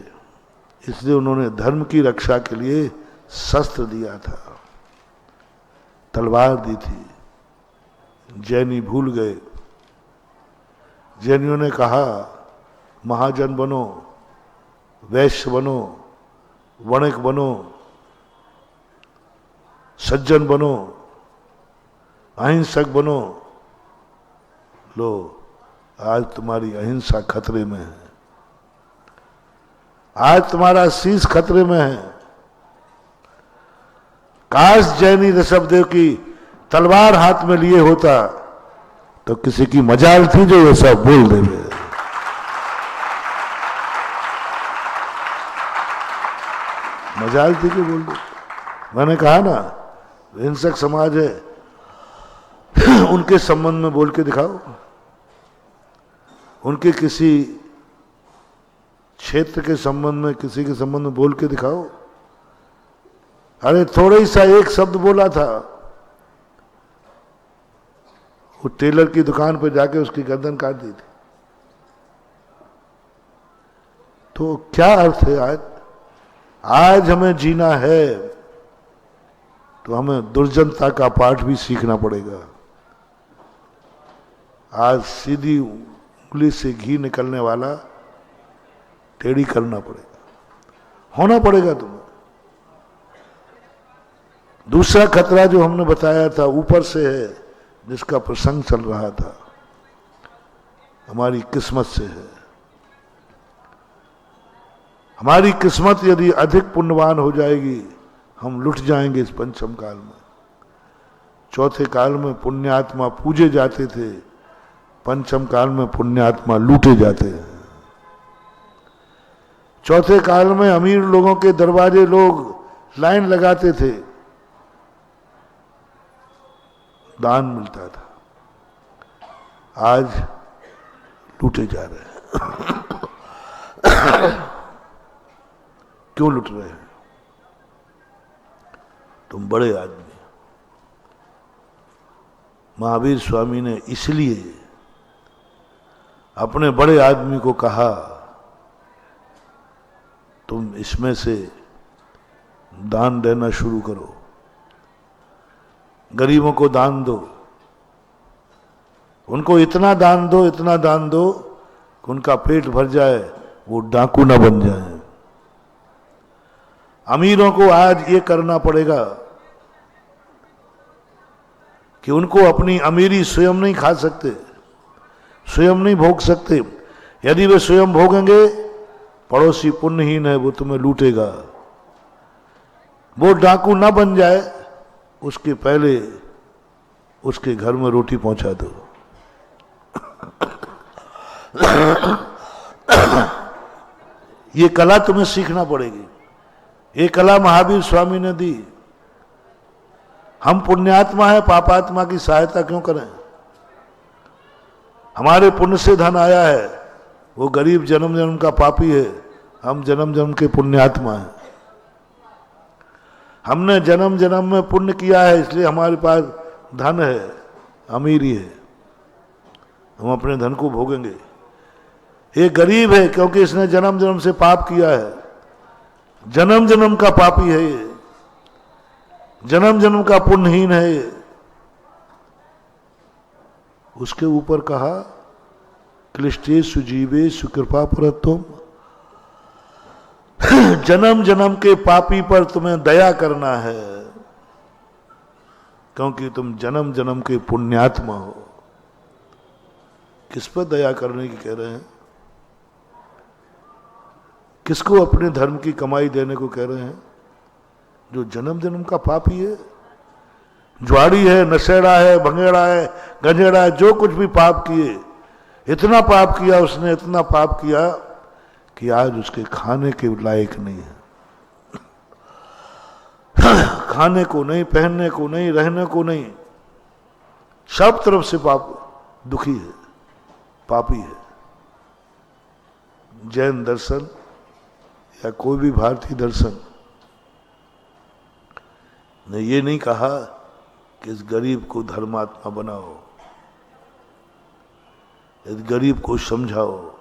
इसलिए उन्होंने धर्म की रक्षा के लिए शस्त्र दिया था, तलवार दी थी। जैनी भूल गए। जैनियों ने कहा महाजन बनो, वैश्य बनो, वणिक बनो, सज्जन बनो, अहिंसक बनो। लो, आज तुम्हारी अहिंसा खतरे में है, आज तुम्हारा शीश खतरे में है। काश जैनी ऋषभदेव की तलवार हाथ में लिए होता तो किसी की मजाल थी जो ये सब बोल देवे। मजाल थी कि बोल दे। मैंने कहा ना, हिंसक समाज है, उनके संबंध में बोल के दिखाओ, उनके किसी क्षेत्र के संबंध में, किसी के संबंध में बोल के दिखाओ। अरे थोड़ा ही सा एक शब्द बोला था, वो टेलर की दुकान पर जाके उसकी गर्दन काट दी थी। तो क्या अर्थ है? आज हमें जीना है तो हमें दुर्जनता का पाठ भी सीखना पड़ेगा। आज सीधी उंगली से घी निकलने वाला टेढ़ी करना पड़ेगा, होना पड़ेगा तुम्हें। दूसरा खतरा जो हमने बताया था ऊपर से है, जिसका प्रसंग चल रहा था, हमारी किस्मत से है। हमारी किस्मत यदि अधिक पुण्यवान हो जाएगी, हम लुट जाएंगे इस पंचम काल में। चौथे काल में पुण्यात्मा पूजे जाते थे, पंचम काल में पुण्यात्मा लूटे जाते हैं। चौथे काल में अमीर लोगों के दरवाजे लोग लाइन लगाते थे, दान मिलता था। आज लूटे जा रहे हैं। क्यों लूट रहे हैं? तुम बड़े आदमी। महावीर स्वामी ने इसलिए अपने बड़े आदमी को कहा, तुम इसमें से दान देना शुरू करो, गरीबों को दान दो, उनको इतना दान दो, इतना दान दो कि उनका पेट भर जाए, वो डाकू ना बन जाए। अमीरों को आज ये करना पड़ेगा कि उनको अपनी अमीरी स्वयं नहीं खा सकते, स्वयं नहीं भोग सकते। यदि वे स्वयं भोगेंगे, पड़ोसी पुण्यहीन है, वो तुम्हें लूटेगा। वो डाकू ना बन जाए, उसके पहले उसके घर में रोटी पहुंचा दो। ये कला तुम्हें सीखना पड़ेगी। ये कला महावीर स्वामी ने दी। हम पुण्यात्मा है, पापात्मा की सहायता क्यों करें? हमारे पुण्य से धन आया है, वो गरीब जन्म जन्म का पापी है, हम जन्म जन्म के पुण्यात्मा हैं। हमने जन्म जन्म में पुण्य किया है, इसलिए हमारे पास धन है, अमीरी है, हम अपने धन को भोगेंगे। ये गरीब है क्योंकि इसने जन्म जन्म से पाप किया है, जन्म जन्म का पापी है ये, जन्म जन्म का पुण्यहीन है ये। उसके ऊपर कहा, क्लिष्टे सुजीवे सुकृपा परत्वम, जन्म जन्म के पापी पर तुम्हें दया करना है, क्योंकि तुम जन्म जन्म के पुण्यात्मा हो। किस पर दया करने की कह रहे हैं? किसको अपने धर्म की कमाई देने को कह रहे हैं? जो जन्म जन्म का पापी है, ज्वाड़ी है, नशेड़ा है, भंगेड़ा है, गंजेड़ा है, जो कुछ भी पाप किए, इतना पाप किया उसने, इतना पाप किया कि आज उसके खाने के लायक नहीं है। खाने को नहीं, पहनने को नहीं, रहने को नहीं, सब तरफ से पाप, दुखी है, पापी है। जैन दर्शन या कोई भी भारतीय दर्शन ने ये नहीं कहा कि इस गरीब को धर्मात्मा बनाओ, इस गरीब को समझाओ,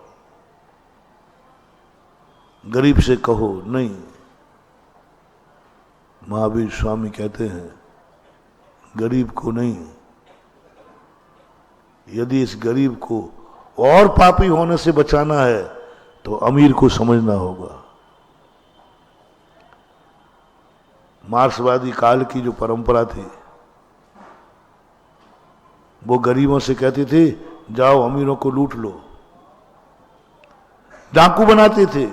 गरीब से कहो, नहीं। महावीर स्वामी कहते हैं, गरीब को नहीं, यदि इस गरीब को और पापी होने से बचाना है तो अमीर को समझना होगा। मार्क्सवादी काल की जो परंपरा थी, वो गरीबों से कहती थी, जाओ अमीरों को लूट लो। डाकू बनाते थे,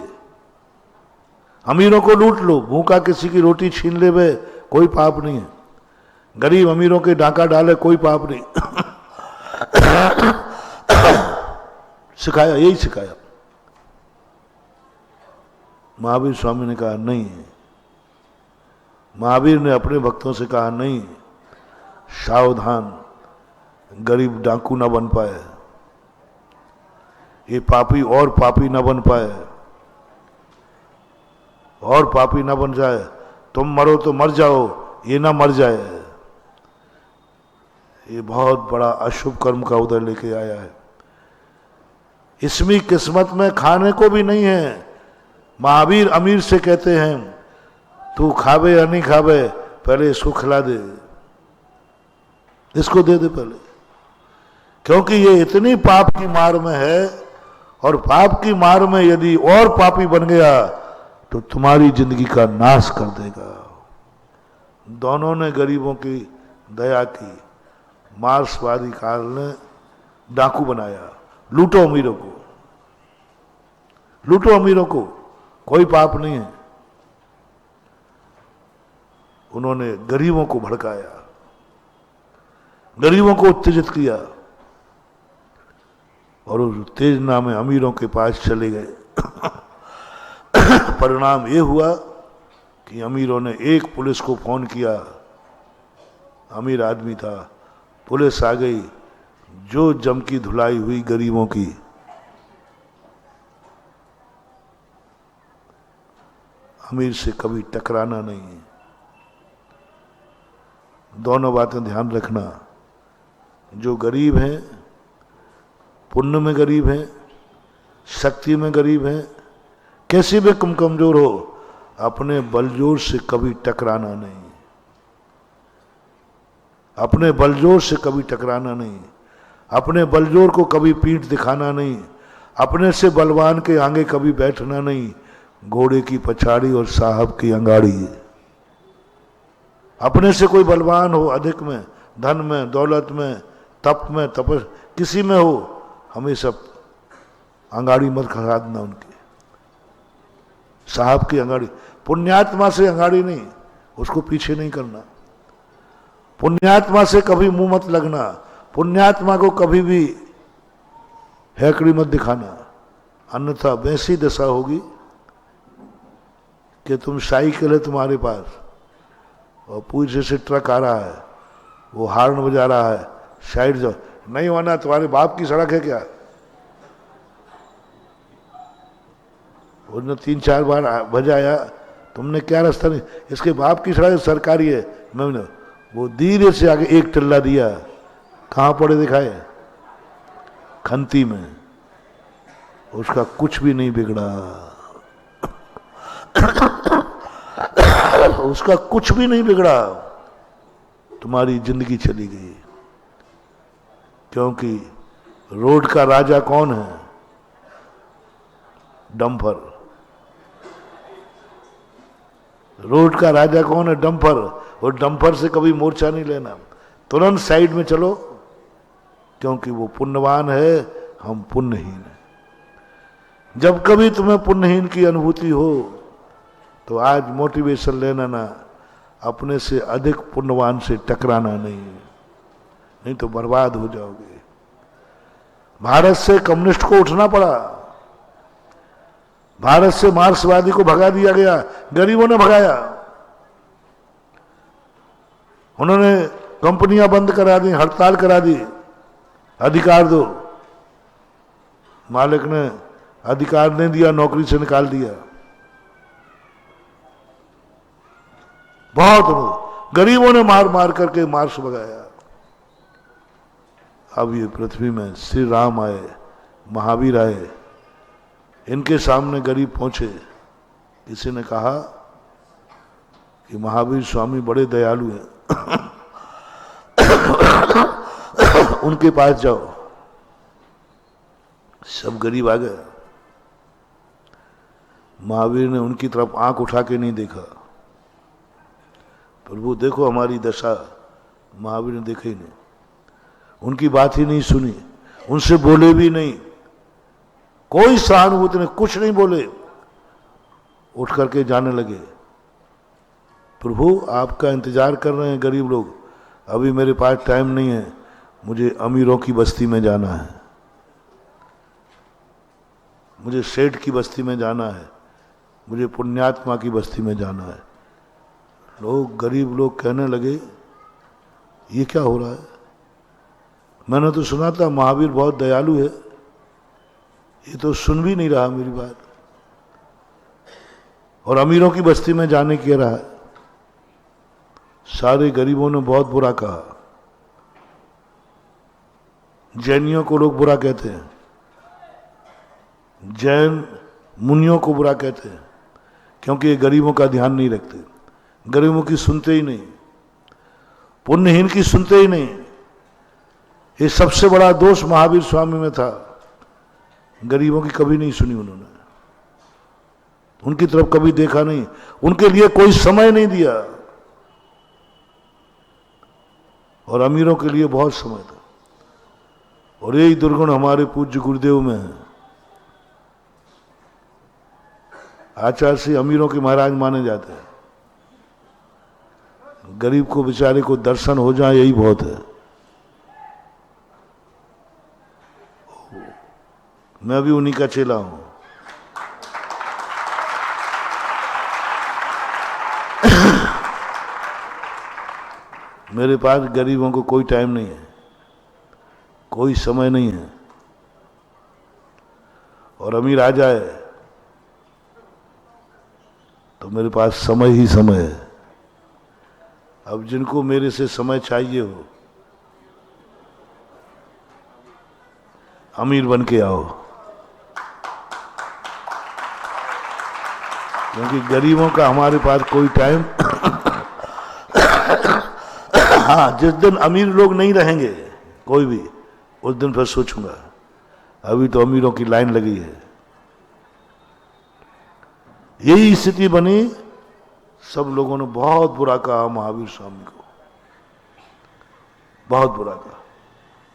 अमीरों को लूट लो, भूखा किसी की रोटी छीन ले वे, कोई पाप नहीं है। गरीब अमीरों के डाका डाले, कोई पाप नहीं। सिखाया, यही सिखाया। महावीर स्वामी ने कहा नहीं, महावीर ने अपने भक्तों से कहा नहीं, सावधान, गरीब डाकू ना बन पाए, ये पापी और पापी ना बन पाए, और पापी ना बन जाए। तुम मरो तो मर जाओ, ये ना मर जाए। ये बहुत बड़ा अशुभ कर्म का उदय लेके आया है। इसमें किस्मत में खाने को भी नहीं है। महावीर अमीर से कहते हैं, तू खावे या नहीं खावे, पहले इसको खिला दे, इसको दे दे पहले, क्योंकि ये इतनी पाप की मार में है, और पाप की मार में यदि और पापी बन गया तो तुम्हारी जिंदगी का नाश कर देगा। दोनों ने गरीबों की दया की। मार्क्सवादी काल ने डाकू बनाया, लूटो अमीरों को, लूटो अमीरों को, कोई पाप नहीं है। उन्होंने गरीबों को भड़काया, गरीबों को उत्तेजित किया, और उस उत्तेजना में अमीरों के पास चले गए। परिणाम ये हुआ कि अमीरों ने एक पुलिस को फोन किया, अमीर आदमी था, पुलिस आ गई, जो जम की धुलाई हुई गरीबों की, अमीर से कभी टकराना नहीं है। दोनों बातें ध्यान रखना। जो गरीब हैं, पुण्य में गरीब हैं, शक्ति में गरीब हैं, कैसे भी कम कमजोर हो, अपने बलजोर से कभी टकराना नहीं। अपने बलजोर से कभी टकराना नहीं। अपने बलजोर को कभी पीठ दिखाना नहीं। अपने से बलवान के आगे कभी बैठना नहीं। घोड़े की पछाड़ी और साहब की अंगाड़ी। अपने से कोई बलवान हो, अधिक में, धन में, दौलत में, तप में, तपस किसी में हो, हमेशा अंगाड़ी मत खसादना उनकी। साहब की अंगाड़ी, पुण्यात्मा से अंगाड़ी नहीं, उसको पीछे नहीं करना। पुण्यात्मा से कभी मुंह मत लगना। पुण्यात्मा को कभी भी हैकड़ी मत दिखाना, अन्यथा वैसी दशा होगी कि तुम साइकिल है तुम्हारे पास और पीछे से ट्रक आ रहा है, वो हार्न बजा रहा है, साइड जाओ, नहीं होना, तुम्हारे बाप की सड़क है क्या? उसने 3-4 बार बजाया, तुमने क्या रास्ता नहीं, इसके बाप की सड़क सरकारी है। मैंने वो धीरे से आगे एक टल्ला दिया, कहां पड़े दिखाए? खंती में। उसका कुछ भी नहीं बिगड़ा। उसका कुछ भी नहीं बिगड़ा। तुम्हारी जिंदगी चली गई, क्योंकि रोड का राजा कौन है? डंपर। रोड का राजा कौन है? डंपर। और डंपर से कभी मोर्चा नहीं लेना, तुरंत साइड में चलो, क्योंकि वो पुण्यवान है, हम पुण्यहीन हैं। जब कभी तुम्हें पुण्यहीन की अनुभूति हो तो आज मोटिवेशन लेना ना, अपने से अधिक पुण्यवान से टकराना नहीं तो बर्बाद हो जाओगे। भारत से कम्युनिस्ट को उठना पड़ा, भारत से मार्क्सवादी को भगा दिया गया, गरीबों ने भगाया। उन्होंने कंपनियां बंद करा दी, हड़ताल करा दी, अधिकार दो। मालिक ने अधिकार नहीं दिया, नौकरी से निकाल दिया। बहुत गरीबों ने मार मार करके मार्क्स भगाया। अब ये पृथ्वी में श्री राम आए, महावीर आए, इनके सामने गरीब पहुंचे। किसी ने कहा कि महावीर स्वामी बड़े दयालु हैं, उनके पास जाओ। सब गरीब आ गए। महावीर ने उनकी तरफ आंख उठा के नहीं देखा। प्रभु देखो हमारी दशा। महावीर ने देखा ही नहीं, उनकी बात ही नहीं सुनी, उनसे बोले भी नहीं, कोई सहानुभूति नहीं, कुछ नहीं बोले। उठ करके जाने लगे। प्रभु आपका इंतजार कर रहे हैं गरीब लोग, अभी मेरे पास टाइम नहीं है, मुझे अमीरों की बस्ती में जाना है, मुझे सेठ की बस्ती में जाना है, मुझे पुण्यात्मा की बस्ती में जाना है। गरीब लोग कहने लगे ये क्या हो रहा है? मैंने तो सुना था महावीर बहुत दयालु है, ये तो सुन भी नहीं रहा मेरी बात, और अमीरों की बस्ती में जाने कह रहा है। सारे गरीबों ने बहुत बुरा कहा। जैनियों को लोग बुरा कहते हैं, जैन मुनियों को बुरा कहते हैं, क्योंकि ये गरीबों का ध्यान नहीं रखते, गरीबों की सुनते ही नहीं, पुण्यहीन की सुनते ही नहीं। ये सबसे बड़ा दोष महावीर स्वामी में था, गरीबों की कभी नहीं सुनी उन्होंने, उनकी तरफ कभी देखा नहीं, उनके लिए कोई समय नहीं दिया, और अमीरों के लिए बहुत समय था। और यही दुर्गुण हमारे पूज्य गुरुदेव में है। आचार्य से अमीरों के महाराज माने जाते हैं, गरीब को बेचारे को दर्शन हो जाए यही बहुत है। मैं भी उन्हीं का चेला हूं। मेरे पास गरीबों को कोई टाइम नहीं है, कोई समय नहीं है, और अमीर आ जाए तो मेरे पास समय ही समय है। अब जिनको मेरे से समय चाहिए हो, अमीर बन के आओ, क्योंकि गरीबों का हमारे पास कोई टाइम हाँ, जिस दिन अमीर लोग नहीं रहेंगे कोई भी, उस दिन फिर सोचूंगा। अभी तो अमीरों की लाइन लगी है। यही स्थिति बनी, सब लोगों ने बहुत बुरा कहा महावीर स्वामी को, बहुत बुरा कहा।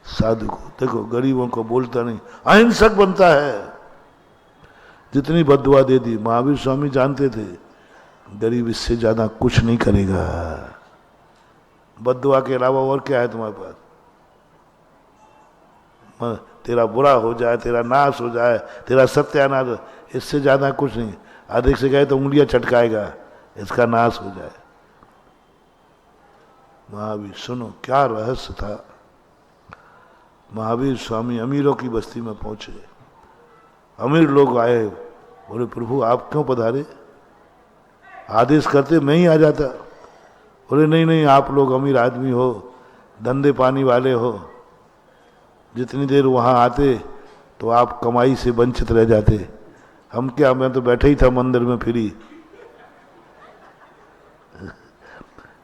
साधु को देखो, गरीबों को बोलता नहीं, अहिंसक बनता है, जितनी बद्दुआ दे दी। महावीर स्वामी जानते थे गरीब इससे ज्यादा कुछ नहीं करेगा, बद्दुआ के अलावा और क्या है तुम्हारे पास? तेरा बुरा हो जाए, तेरा नाश हो जाए, तेरा सत्यानाश, इससे ज्यादा कुछ नहीं। अधिक से कहे तो उंगलियां चटकाएगा, इसका नाश हो जाए। महावीर, सुनो क्या रहस्य था। महावीर स्वामी अमीरों की बस्ती में पहुंचे। अमीर लोग आए, बोले प्रभु आप क्यों पधारे? आदेश करते मैं ही आ जाता। बोले नहीं नहीं, आप लोग अमीर आदमी हो, धंधे पानी वाले हो, जितनी देर वहां आते तो आप कमाई से वंचित रह जाते। हम क्या, मैं तो बैठे ही था मंदिर में फ्री,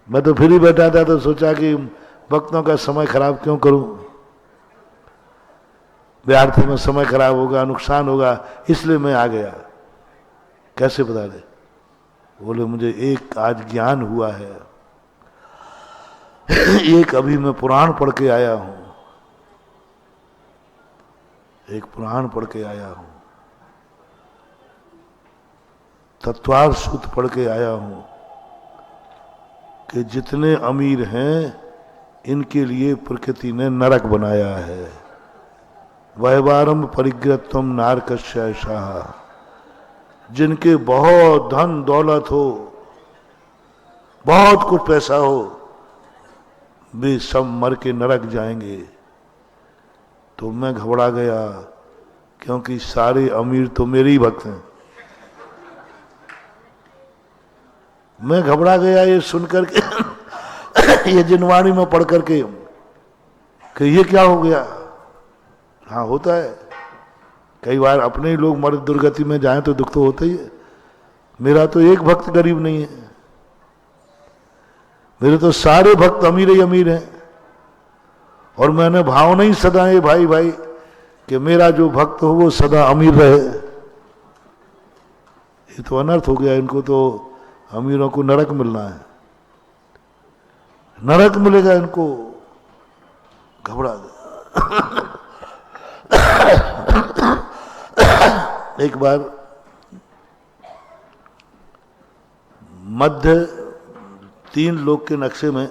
मैं तो फ्री बैठा था, तो सोचा कि भक्तों का समय खराब क्यों करूं, व्यर्थ में समय खराब होगा, नुकसान होगा, इसलिए मैं आ गया। कैसे बता दे? बोले मुझे एक आज ज्ञान हुआ है, एक अभी मैं पुराण पढ़ के आया हूं, एक पुराण पढ़ के आया हूं, तत्वार सूत्र पढ़ के आया हूं कि जितने अमीर हैं इनके लिए प्रकृति ने नरक बनाया है। वैवारम परिग्रतम नारकस्य शाह, जिनके बहुत धन दौलत हो, बहुत कुछ पैसा हो, वे सब मर के नरक जाएंगे। तो मैं घबरा गया, क्योंकि सारे अमीर तो मेरे ही भक्त हैं। मैं घबरा गया ये सुनकर के ये जिनवाणी में पढ़ करके कि ये क्या हो गया। हाँ होता है, कई बार अपने ही लोग मर दुर्गति में जाएं तो दुख तो होता ही है। मेरा तो एक भक्त गरीब नहीं है, मेरे तो सारे भक्त अमीर ही अमीर हैं। और मैंने भावना ही सदा है भाई भाई कि मेरा जो भक्त हो वो सदा अमीर रहे। ये तो अनर्थ हो गया, इनको तो अमीरों को नरक मिलना है, नरक मिलेगा इनको। घबरा गया। एक बार मध्य 3 लोक के नक्शे में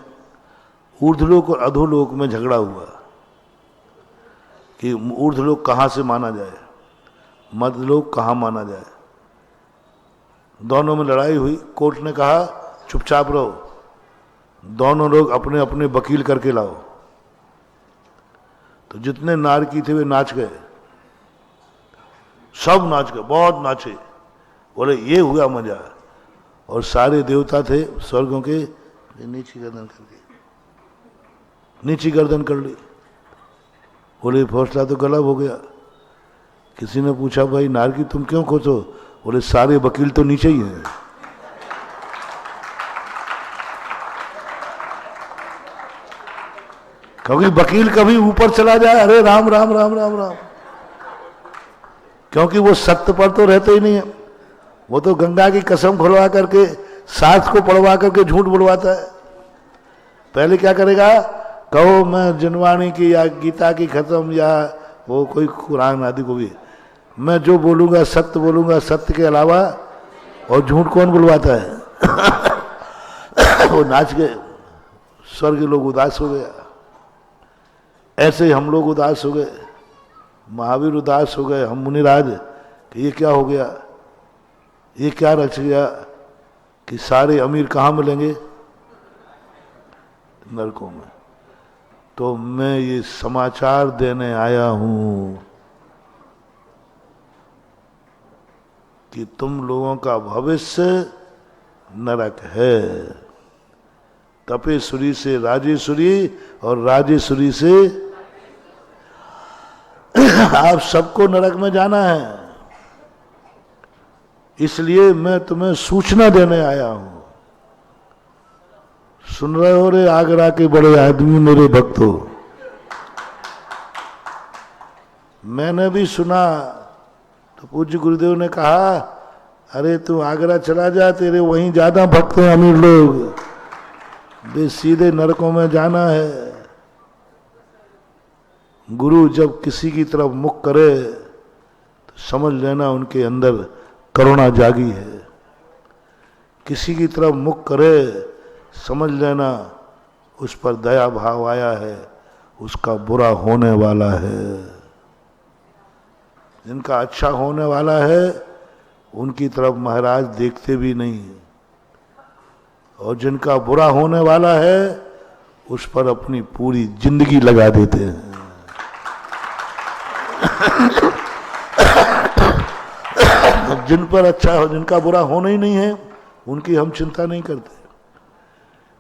ऊर्ध्वलोक और अधोलोक में झगड़ा हुआ कि ऊर्ध्वलोक कहाँ से माना जाए, मध्यलोक कहाँ माना जाए। दोनों में लड़ाई हुई। कोर्ट ने कहा चुपचाप रहो, दोनों लोग अपने अपने वकील करके लाओ। तो जितने नारकी थे वे नाच गए, सब नाच गए, बहुत नाचे। बोले ये हुआ मजा। और सारे देवता थे स्वर्गों के, नीची गर्दन कर दी, नीची गर्दन कर ली। बोले फैसला तो गलत हो गया। किसी ने पूछा भाई नारकी तुम क्यों खोचो? बोले सारे वकील तो नीचे ही हैं। क्योंकि वकील कभी ऊपर चला जाए, अरे राम राम राम राम राम, क्योंकि वो सत्य पर तो रहते ही नहीं है। वो तो गंगा की कसम खुलवा करके, सास को पढ़वा करके झूठ बुलवाता है। पहले क्या करेगा, कहो मैं जिनवाणी की या गीता की खत्म या वो कोई कुरान आदि को भी, मैं जो बोलूंगा सत्य बोलूंगा, सत्य के अलावा, और झूठ कौन बुलवाता है। वो नाच गए, स्वर्ग लोग उदास हो गया। ऐसे ही हम लोग उदास हो गए, महावीर उदास हो गए, हम मुनिराज कि ये क्या हो गया, ये क्या रच गया कि सारे अमीर कहाँ मिलेंगे? नरकों में। तो मैं ये समाचार देने आया हूं कि तुम लोगों का भविष्य नरक है। तपेश्वरी से राजेश्वरी और राजेश्वरी से आप सबको नरक में जाना है। इसलिए मैं तुम्हें सूचना देने आया हूं। सुन रहे हो रे आगरा के बड़े आदमी, मेरे भक्तों? मैंने भी सुना तो पूज्य गुरुदेव ने कहा, अरे तू आगरा चला जा, तेरे वहीं ज्यादा भक्त हैं अमीर लोग, वे सीधे नरकों में जाना है। गुरु जब किसी की तरफ मुख करे तो समझ लेना उनके अंदर करुणा जागी है। किसी की तरफ मुख करे समझ लेना उस पर दया भाव आया है, उसका बुरा होने वाला है। जिनका अच्छा होने वाला है उनकी तरफ महाराज देखते भी नहीं, और जिनका बुरा होने वाला है उस पर अपनी पूरी जिंदगी लगा देते हैं। जिन पर अच्छा हो, जिनका बुरा होना ही नहीं है उनकी हम चिंता नहीं करते,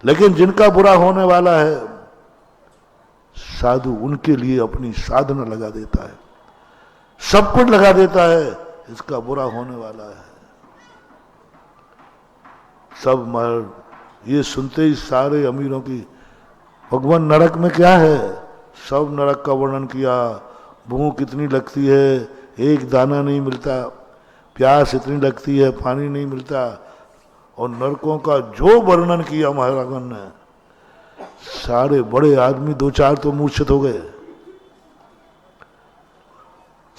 लेकिन जिनका बुरा होने वाला है साधु उनके लिए अपनी साधना लगा देता है, सब कुछ लगा देता है। इसका बुरा होने वाला है। सब मर ये सुनते ही सारे अमीरों की, भगवान नरक में क्या है, सब नरक का वर्णन किया। भूख कितनी लगती है, एक दाना नहीं मिलता, प्यास इतनी लगती है, पानी नहीं मिलता, और नरकों का जो वर्णन किया महाराजन ने, सारे बड़े आदमी दो चार तो मूर्छित हो गए।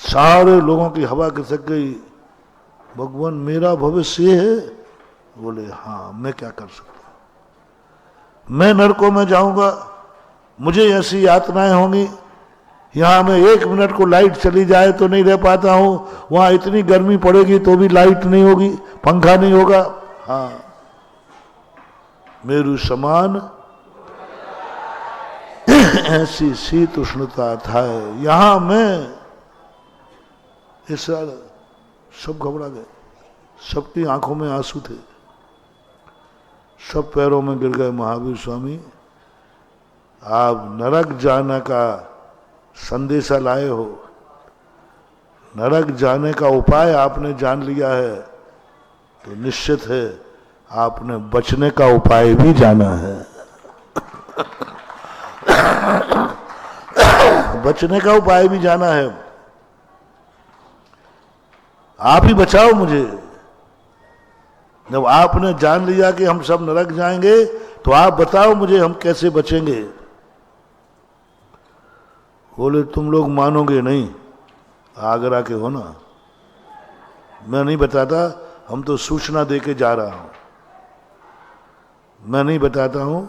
सारे लोगों की हवा खिसक गई। भगवान मेरा भविष्य ये है? बोले हाँ, मैं क्या कर सकता हूं, मैं नरकों में जाऊंगा, मुझे ऐसी यातनाएं होंगी, यहां में 1 मिनट को लाइट चली जाए तो नहीं रह पाता हूं, वहां इतनी गर्मी पड़ेगी तो भी लाइट नहीं होगी, पंखा नहीं होगा। हाँ, मेरू समान ऐसी शीत उष्णता था। यहां में इस सब घबरा गए, सबकी आंखों में आंसू थे, सब पैरों में गिर गए। महावीर स्वामी, आप नरक जाने का संदेशा लाए हो, नरक जाने का उपाय आपने जान लिया है, तो निश्चित है आपने बचने का उपाय भी जाना है। बचने का उपाय भी जाना है। आप ही बचाओ मुझे। जब आपने जान लिया कि हम सब नरक जाएंगे तो आप बताओ मुझे हम कैसे बचेंगे। बोले तुम लोग मानोगे नहीं, आगरा के हो ना, मैं नहीं बताता, हम तो सूचना देके जा रहा हूं, मैं नहीं बताता हूं।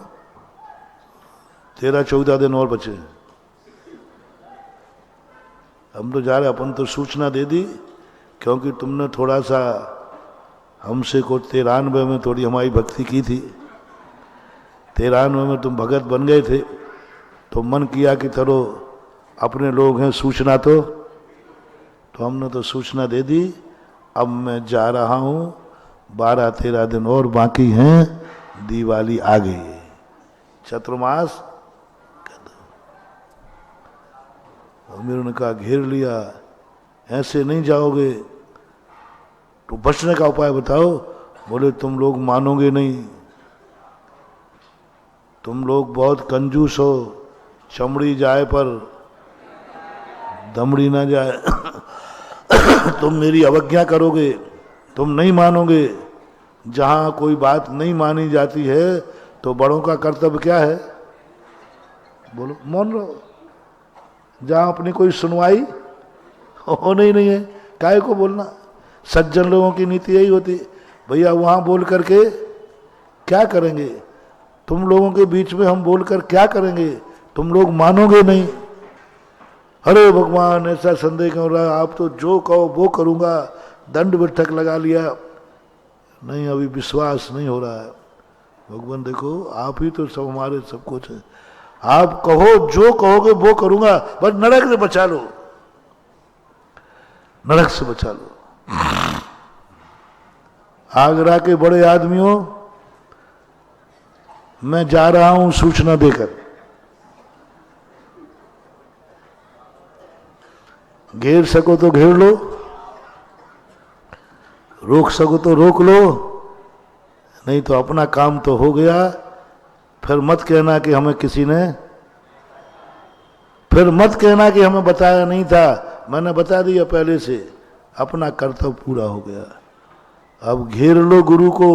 13-14 दिन और बचे, हम तो जा रहे, अपन तो सूचना दे दी, क्योंकि तुमने थोड़ा सा हमसे को 93 में थोड़ी हमारी भक्ति की थी, 93 में तुम भगत बन गए थे, तो मन किया कि चलो अपने लोग हैं, सूचना तो हमने तो सूचना दे दी। अब मैं जा रहा हूं, 12-13 दिन और बाकी हैं, दिवाली आ गई, चतुर्मास। अमीरों ने कहा घेर लिया, ऐसे नहीं जाओगे तो बचने का उपाय बताओ। बोले तुम लोग मानोगे नहीं, तुम लोग बहुत कंजूस हो, चमड़ी जाए पर दमड़ी ना जाए। तुम मेरी अवज्ञा करोगे, तुम नहीं मानोगे। जहां कोई बात नहीं मानी जाती है तो बड़ों का कर्तव्य क्या है? बोलो, मान लो। जहां अपनी कोई सुनवाई होना ही नहीं है, काहे को बोलना। सज्जन लोगों की नीति यही होती, भैया वहां बोल करके क्या करेंगे, तुम लोगों के बीच में हम बोलकर क्या करेंगे, तुम लोग मानोगे नहीं। अरे भगवान ऐसा संदेह क्यों रहा, आप तो जो कहो वो करूंगा, दंड बैठक लगा लिया, नहीं अभी विश्वास नहीं हो रहा है। भगवान देखो आप ही तो सब हमारे सब कुछ है, आप कहो, जो कहोगे वो करूंगा, बस नरक से बचा लो, नरक से बचा लो। आगरा के बड़े आदमियों, मैं जा रहा हूं सूचना देकर, घेर सको तो घेर लो, रोक सको तो रोक लो, नहीं तो अपना काम तो हो गया। फिर मत कहना कि हमें किसी ने, फिर मत कहना कि हमें बताया नहीं था, मैंने बता दिया पहले से, अपना कर्तव्य पूरा हो गया। अब घेर लो गुरु को,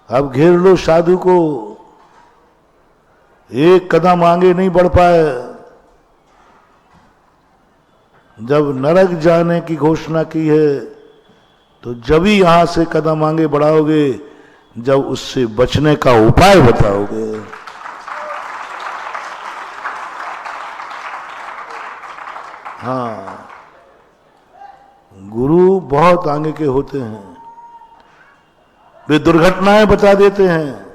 अब घेर लो साधु को, एक कदम आगे नहीं बढ़ पाए। जब नरक जाने की घोषणा की है तो जब ही यहां से कदम आगे बढ़ाओगे जब उससे बचने का उपाय बताओगे। हाँ, गुरु बहुत आगे के होते हैं, वे दुर्घटनाएं बता देते हैं,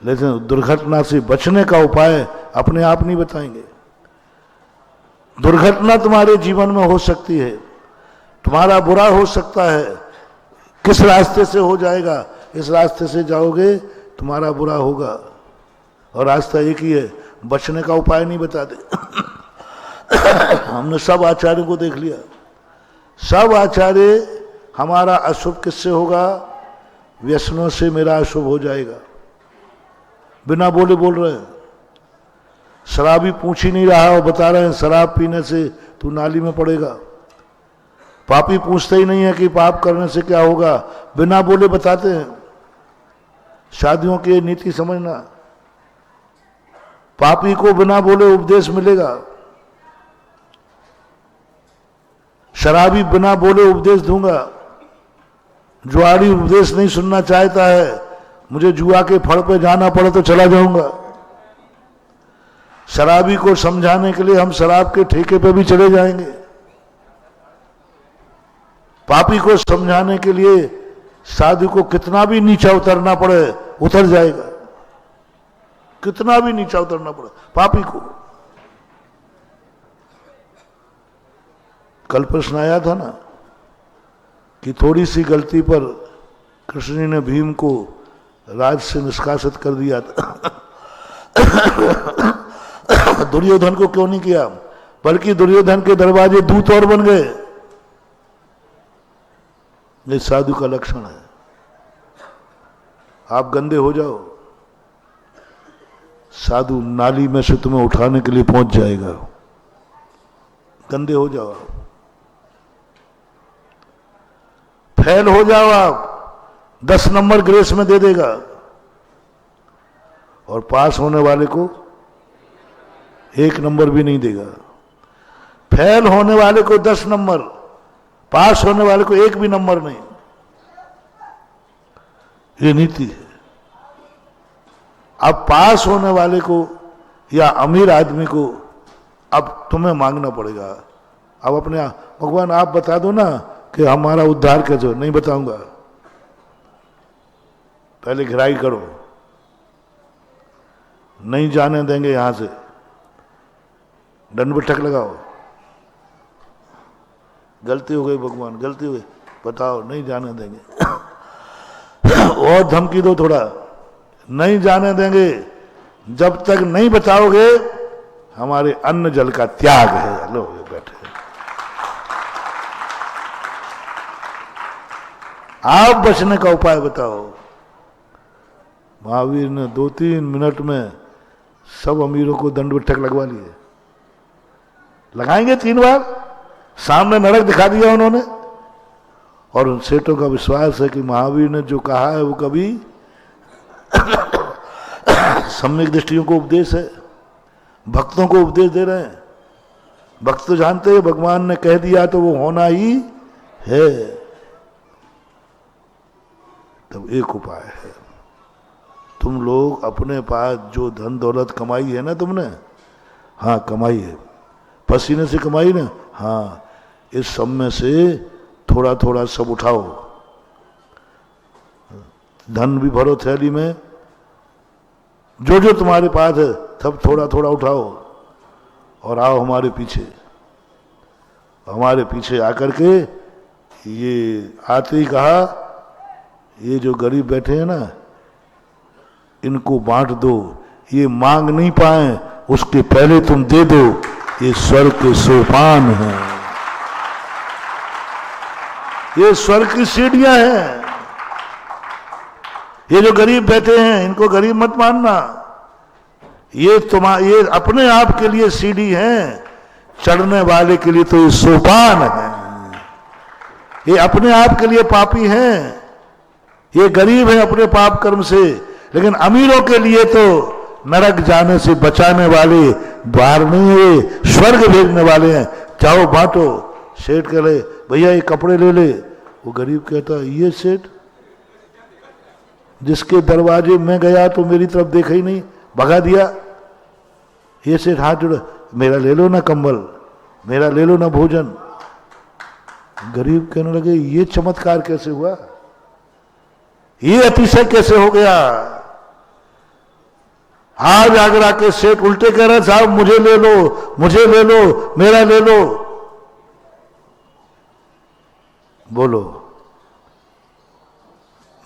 लेकिन दुर्घटना से बचने का उपाय अपने आप नहीं बताएंगे। दुर्घटना तुम्हारे जीवन में हो सकती है, तुम्हारा बुरा हो सकता है, किस रास्ते से हो जाएगा, इस रास्ते से जाओगे तुम्हारा बुरा होगा, और रास्ता एक ही है, बचने का उपाय नहीं बताते। हमने सब आचार्यों को देख लिया, सब आचार्य, हमारा अशुभ किससे होगा, व्यसनों से मेरा अशुभ हो जाएगा, बिना बोले बोल रहे हैं। शराबी पूछ ही नहीं रहा और बता रहे हैं शराब पीने से तू नाली में पड़ेगा। पापी पूछते ही नहीं है कि पाप करने से क्या होगा, बिना बोले बताते हैं। शादियों की नीति समझना, पापी को बिना बोले उपदेश मिलेगा, शराबी बिना बोले उपदेश दूंगा, जुआरी उपदेश नहीं सुनना चाहता है, मुझे जुआ के फड़ पे जाना पड़े तो चला जाऊंगा। शराबी को समझाने के लिए हम शराब के ठेके पे भी चले जाएंगे, पापी को समझाने के लिए साधु को कितना भी नीचा उतरना पड़े उतर जाएगा, कितना भी नीचा उतरना पड़े पापी को। कल प्रश्न आया था ना कि थोड़ी सी गलती पर कृष्ण जी ने भीम को राज से निष्कासित कर दिया था। दुर्योधन को क्यों नहीं किया, बल्कि दुर्योधन के दरवाजे दूत और बन गए। ये साधु का लक्षण है। आप गंदे हो जाओ, साधु नाली में से तुम्हें उठाने के लिए पहुंच जाएगा। गंदे हो जाओ, आप फेल हो जाओ, आप 10 नंबर ग्रेस में दे देगा, और पास होने वाले को 1 नंबर भी नहीं देगा। फेल होने वाले को 10 नंबर, पास होने वाले को 1 भी नंबर नहीं। ये नीति है। अब पास होने वाले को या अमीर आदमी को अब तुम्हें मांगना पड़ेगा। अब अपने भगवान आप बता दो ना कि हमारा उद्धार कैसे हो। नहीं बताऊंगा, पहले घिराई करो, नहीं जाने देंगे यहां से, दंड बैठक लगाओ, गलती हो गई भगवान, गलती हो गई, बताओ, नहीं जाने देंगे। और धमकी दो थोड़ा, नहीं जाने देंगे, जब तक नहीं बताओगे हमारे अन्न जल का त्याग है। लो ये बैठे, आप बचने का उपाय बताओ। महावीर ने 2-3 मिनट में सब अमीरों को दंड बैठक लगवा लिए। लगाएंगे 3 बार, सामने नरक दिखा दिया उन्होंने। और उन सेठों का विश्वास है कि महावीर ने जो कहा है वो कभी सम्यक दृष्टियों को उपदेश है, भक्तों को उपदेश दे रहे हैं। भक्त तो जानते हैं भगवान ने कह दिया तो वो होना ही है। तब एक उपाय है, तुम लोग अपने पास जो धन दौलत कमाई है ना तुमने, हाँ कमाई है, पसीने से कमाई ना, हाँ, इस सब में से थोड़ा थोड़ा सब उठाओ, धन भी भरो थैली में, जो जो तुम्हारे पास है सब थोड़ा थोड़ा उठाओ और आओ हमारे पीछे। हमारे पीछे आकर के ये आते ही कहा, ये जो गरीब बैठे हैं ना, इनको बांट दो, ये मांग नहीं पाए उसके पहले तुम दे दो, ये स्वर्ग के सोपान हैं, ये स्वर्ग की सीढ़ियां हैं। ये जो गरीब बैठे हैं इनको गरीब मत मानना, ये ये अपने आप के लिए सीढ़ी हैं, चढ़ने वाले के लिए तो ये सोपान है। ये अपने आप के लिए पापी हैं, ये गरीब हैं अपने पाप कर्म से, लेकिन अमीरों के लिए तो नरक जाने से बचाने वाले द्वार नहीं है, स्वर्ग भेजने वाले हैं। जाओ बांटो। सेठ कहे भैया ये कपड़े ले ले। वो गरीब कहता ये सेठ जिसके दरवाजे में गया तो मेरी तरफ देखा ही नहीं, भगा दिया। ये सेठ हाथ जोड़ा, मेरा ले लो ना कंबल, मेरा ले लो ना भोजन। गरीब कहने लगे ये चमत्कार कैसे हुआ, ये अतिशय कैसे हो गया। आज आगरा के सेठ उल्टे कह रहे साहब मुझे ले लो, मुझे ले लो, मेरा ले लो। बोलो,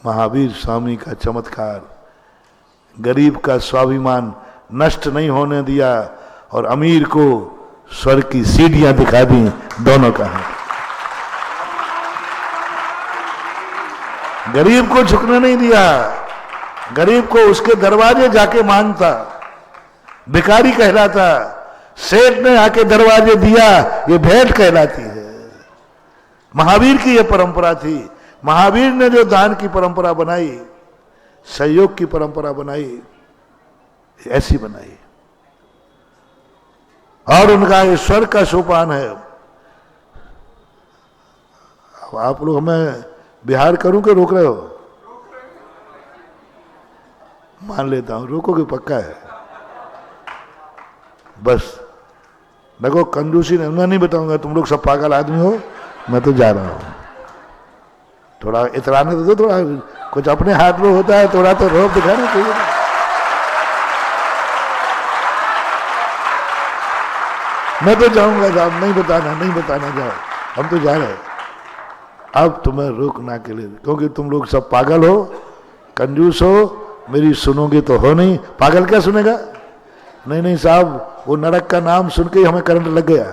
महावीर स्वामी का चमत्कार, गरीब का स्वाभिमान नष्ट नहीं होने दिया और अमीर को स्वर्ग की सीढ़ियां दिखा दी। दोनों का है, गरीब को झुकने नहीं दिया, गरीब को उसके दरवाजे जाके मांगता, भिखारी कहलाता। सेठ ने आके दरवाजे दिया, ये भेंट कहलाती है। महावीर की यह परंपरा थी। महावीर ने जो दान की परंपरा बनाई, सहयोग की परंपरा बनाई, ऐसी बनाई। और उनका ये स्वर्ग का सोपान है। अब आप लोग हमें बिहार करूं कि रोक रहे हो? मान लेता हूं, रोकोगे पक्का है। बस देखो कंजूसी नहीं, मैं नहीं बताऊंगा, तुम लोग सब पागल आदमी हो, मैं तो जा रहा हूं। थोड़ा इतराने तो दो, थोड़ा कुछ अपने हाथ में होता है, थोड़ा तो रोब दिखाना चाहिए। मैं तो जाऊंगा साहब, नहीं बताना, नहीं बताना, जाओ, हम तो जा रहे हैं। अब तुम्हें रोकना के लिए, क्योंकि तुम लोग सब पागल हो, कंजूस हो, मेरी सुनोगे तो हो नहीं। पागल क्या सुनेगा? नहीं नहीं साहब, वो नरक का नाम सुन के ही हमें करंट लग गया।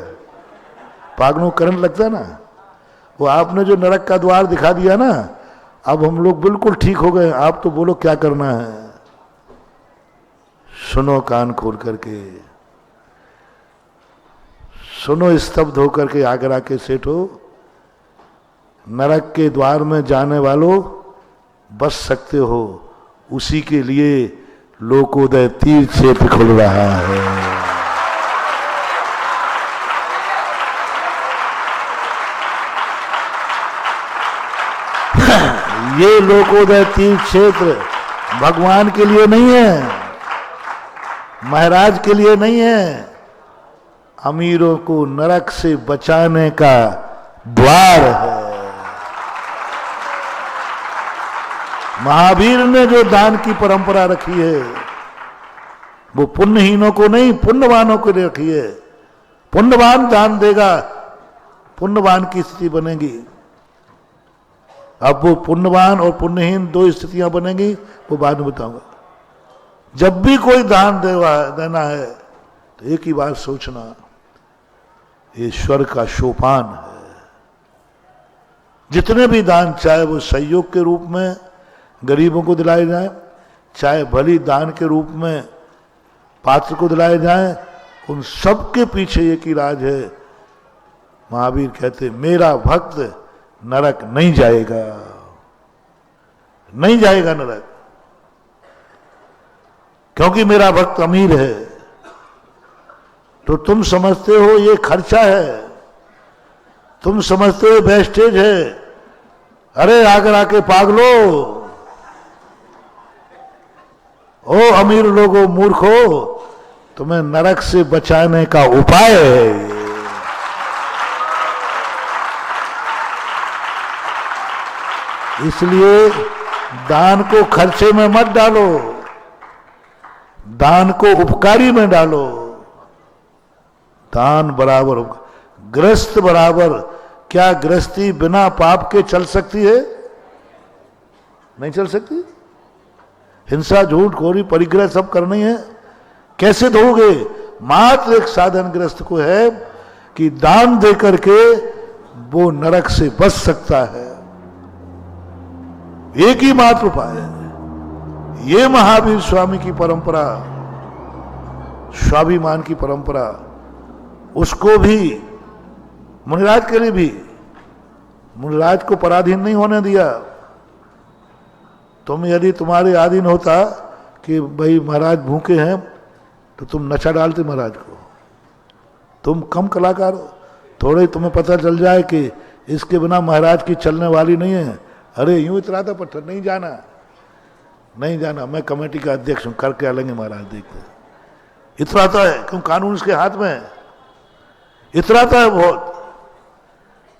पागलों को करंट लगता है ना, वो आपने जो नरक का द्वार दिखा दिया ना, अब हम लोग बिल्कुल ठीक हो गए। आप तो बोलो क्या करना है। सुनो कान खोल करके, सुनो स्तब्ध होकर के। आगरा के सेठो, नरक के द्वार में जाने वालों बच सकते हो, उसी के लिए लोकोदय तीर्थ क्षेत्र खुल रहा है। ये लोकोदय तीर्थ क्षेत्र भगवान के लिए नहीं है, महाराज के लिए नहीं है, अमीरों को नरक से बचाने का द्वार है। महावीर ने जो दान की परंपरा रखी है, वो पुण्यहीनों को नहीं, पुण्यवानों को रखी है। पुण्यवान दान देगा, पुण्यवान की स्थिति बनेगी। अब वो पुण्यवान और पुण्यहीन दो स्थितियां बनेंगी, वो बाद में बताऊंगा। जब भी कोई दान देना है तो एक ही बात सोचना, ये स्वर्ग का सोपान है। जितने भी दान, चाहे वो सहयोग के रूप में गरीबों को दिलाए जाए, चाहे बलि दान के रूप में पात्र को दिलाए जाए, उन सब के पीछे एक ही राज है। महावीर कहते मेरा भक्त नरक नहीं जाएगा, नहीं जाएगा नरक, क्योंकि मेरा भक्त अमीर है। तो तुम समझते हो ये खर्चा है, तुम समझते हो वेस्टेज है। अरे आगरा के पागलो, ओ अमीर लोगों, मूर्खो, तुम्हें नरक से बचाने का उपाय है। इसलिए दान को खर्चे में मत डालो, दान को उपकारी में डालो। दान बराबर गृहस्थ बराबर। क्या गृहस्थी बिना पाप के चल सकती है? नहीं चल सकती। हिंसा, झूठ, खोरी, परिग्रह सब करनी है, कैसे दोगे? मात्र एक साधन गृहस्थ को है कि दान दे करके वो नरक से बच सकता है। एक ही मात्र उपाय है। ये महावीर स्वामी की परंपरा, स्वाभिमान की परंपरा, उसको भी मुनिराज के लिए भी, मुनिराज को पराधीन नहीं होने दिया। तुम यदि तुम्हारे अधीन होता कि भाई महाराज भूखे हैं तो तुम नचा डालते महाराज को। तुम कम कलाकार हो, थोड़े तुम्हें पता चल जाए कि इसके बिना महाराज की चलने वाली नहीं है, अरे यूं इतराता पत्थर, नहीं जाना, नहीं जाना, मैं कमेटी का अध्यक्ष हूं, करके आलेंगे महाराज, देखते। इतराता है क्यों? कानून इसके हाथ में है, इतराता है बहुत।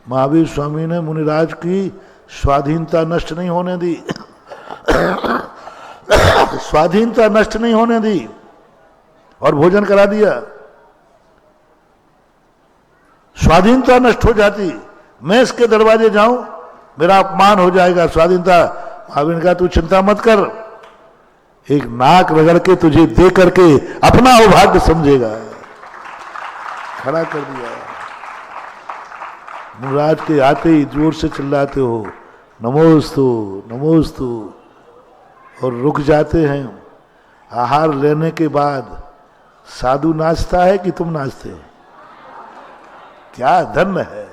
महावीर स्वामी ने मुनिराज की स्वाधीनता नष्ट नहीं होने दी, स्वाधीनता नष्ट नहीं होने दी और भोजन करा दिया। स्वाधीनता नष्ट हो जाती, मैं इसके दरवाजे जाऊं मेरा अपमान हो जाएगा, स्वाधीनता। महावीर ने कहा तू चिंता मत कर, एक नाक रगड़ के तुझे दे करके अपना अभाग्य समझेगा। खड़ा कर दिया। मुनिराज के आते ही जोर से चिल्लाते हो नमोस्तु नमोस्तु, और रुक जाते हैं। आहार लेने के बाद साधु नाचता है कि तुम नाचते हो? क्या धन्य है।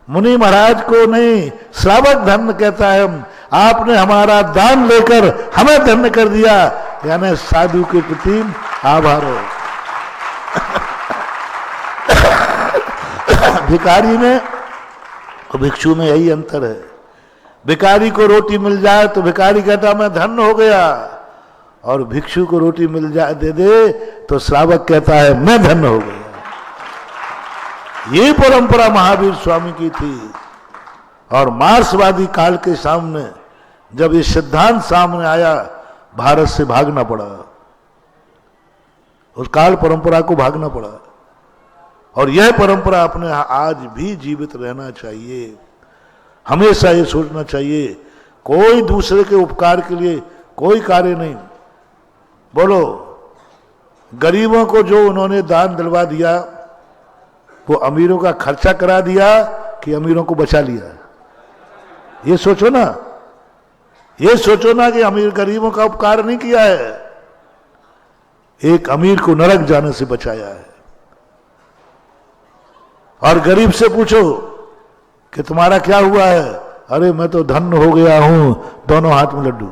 मुनि महाराज को नहीं, श्रावक धन्य कहता है। आपने हमारा दान लेकर हमें धन्य कर दिया, यानी साधु के प्रति आभार हो। भिखारी में और भिक्षु में यही अंतर है। भिखारी को रोटी मिल जाए तो भिखारी कहता मैं धन्य हो गया, और भिक्षु को रोटी मिल जाए दे तो श्रावक कहता है मैं धन्य हो गया। ये परंपरा महावीर स्वामी की थी। और मार्क्सवादी काल के सामने जब ये सिद्धांत सामने आया, भारत से भागना पड़ा, उस काल परंपरा को भागना पड़ा। और यह परंपरा अपने आज भी जीवित रहना चाहिए। हमेशा ये सोचना चाहिए कोई दूसरे के उपकार के लिए कोई कार्य नहीं। बोलो, गरीबों को जो उन्होंने दान दिलवा दिया वो अमीरों का खर्चा करा दिया कि अमीरों को बचा लिया? ये सोचो ना, ये सोचो ना कि अमीर गरीबों का उपकार नहीं किया है, एक अमीर को नरक जाने से बचाया है। और गरीब से पूछो कि तुम्हारा क्या हुआ है, अरे मैं तो धन्य हो गया हूं, दोनों हाथ में लड्डू।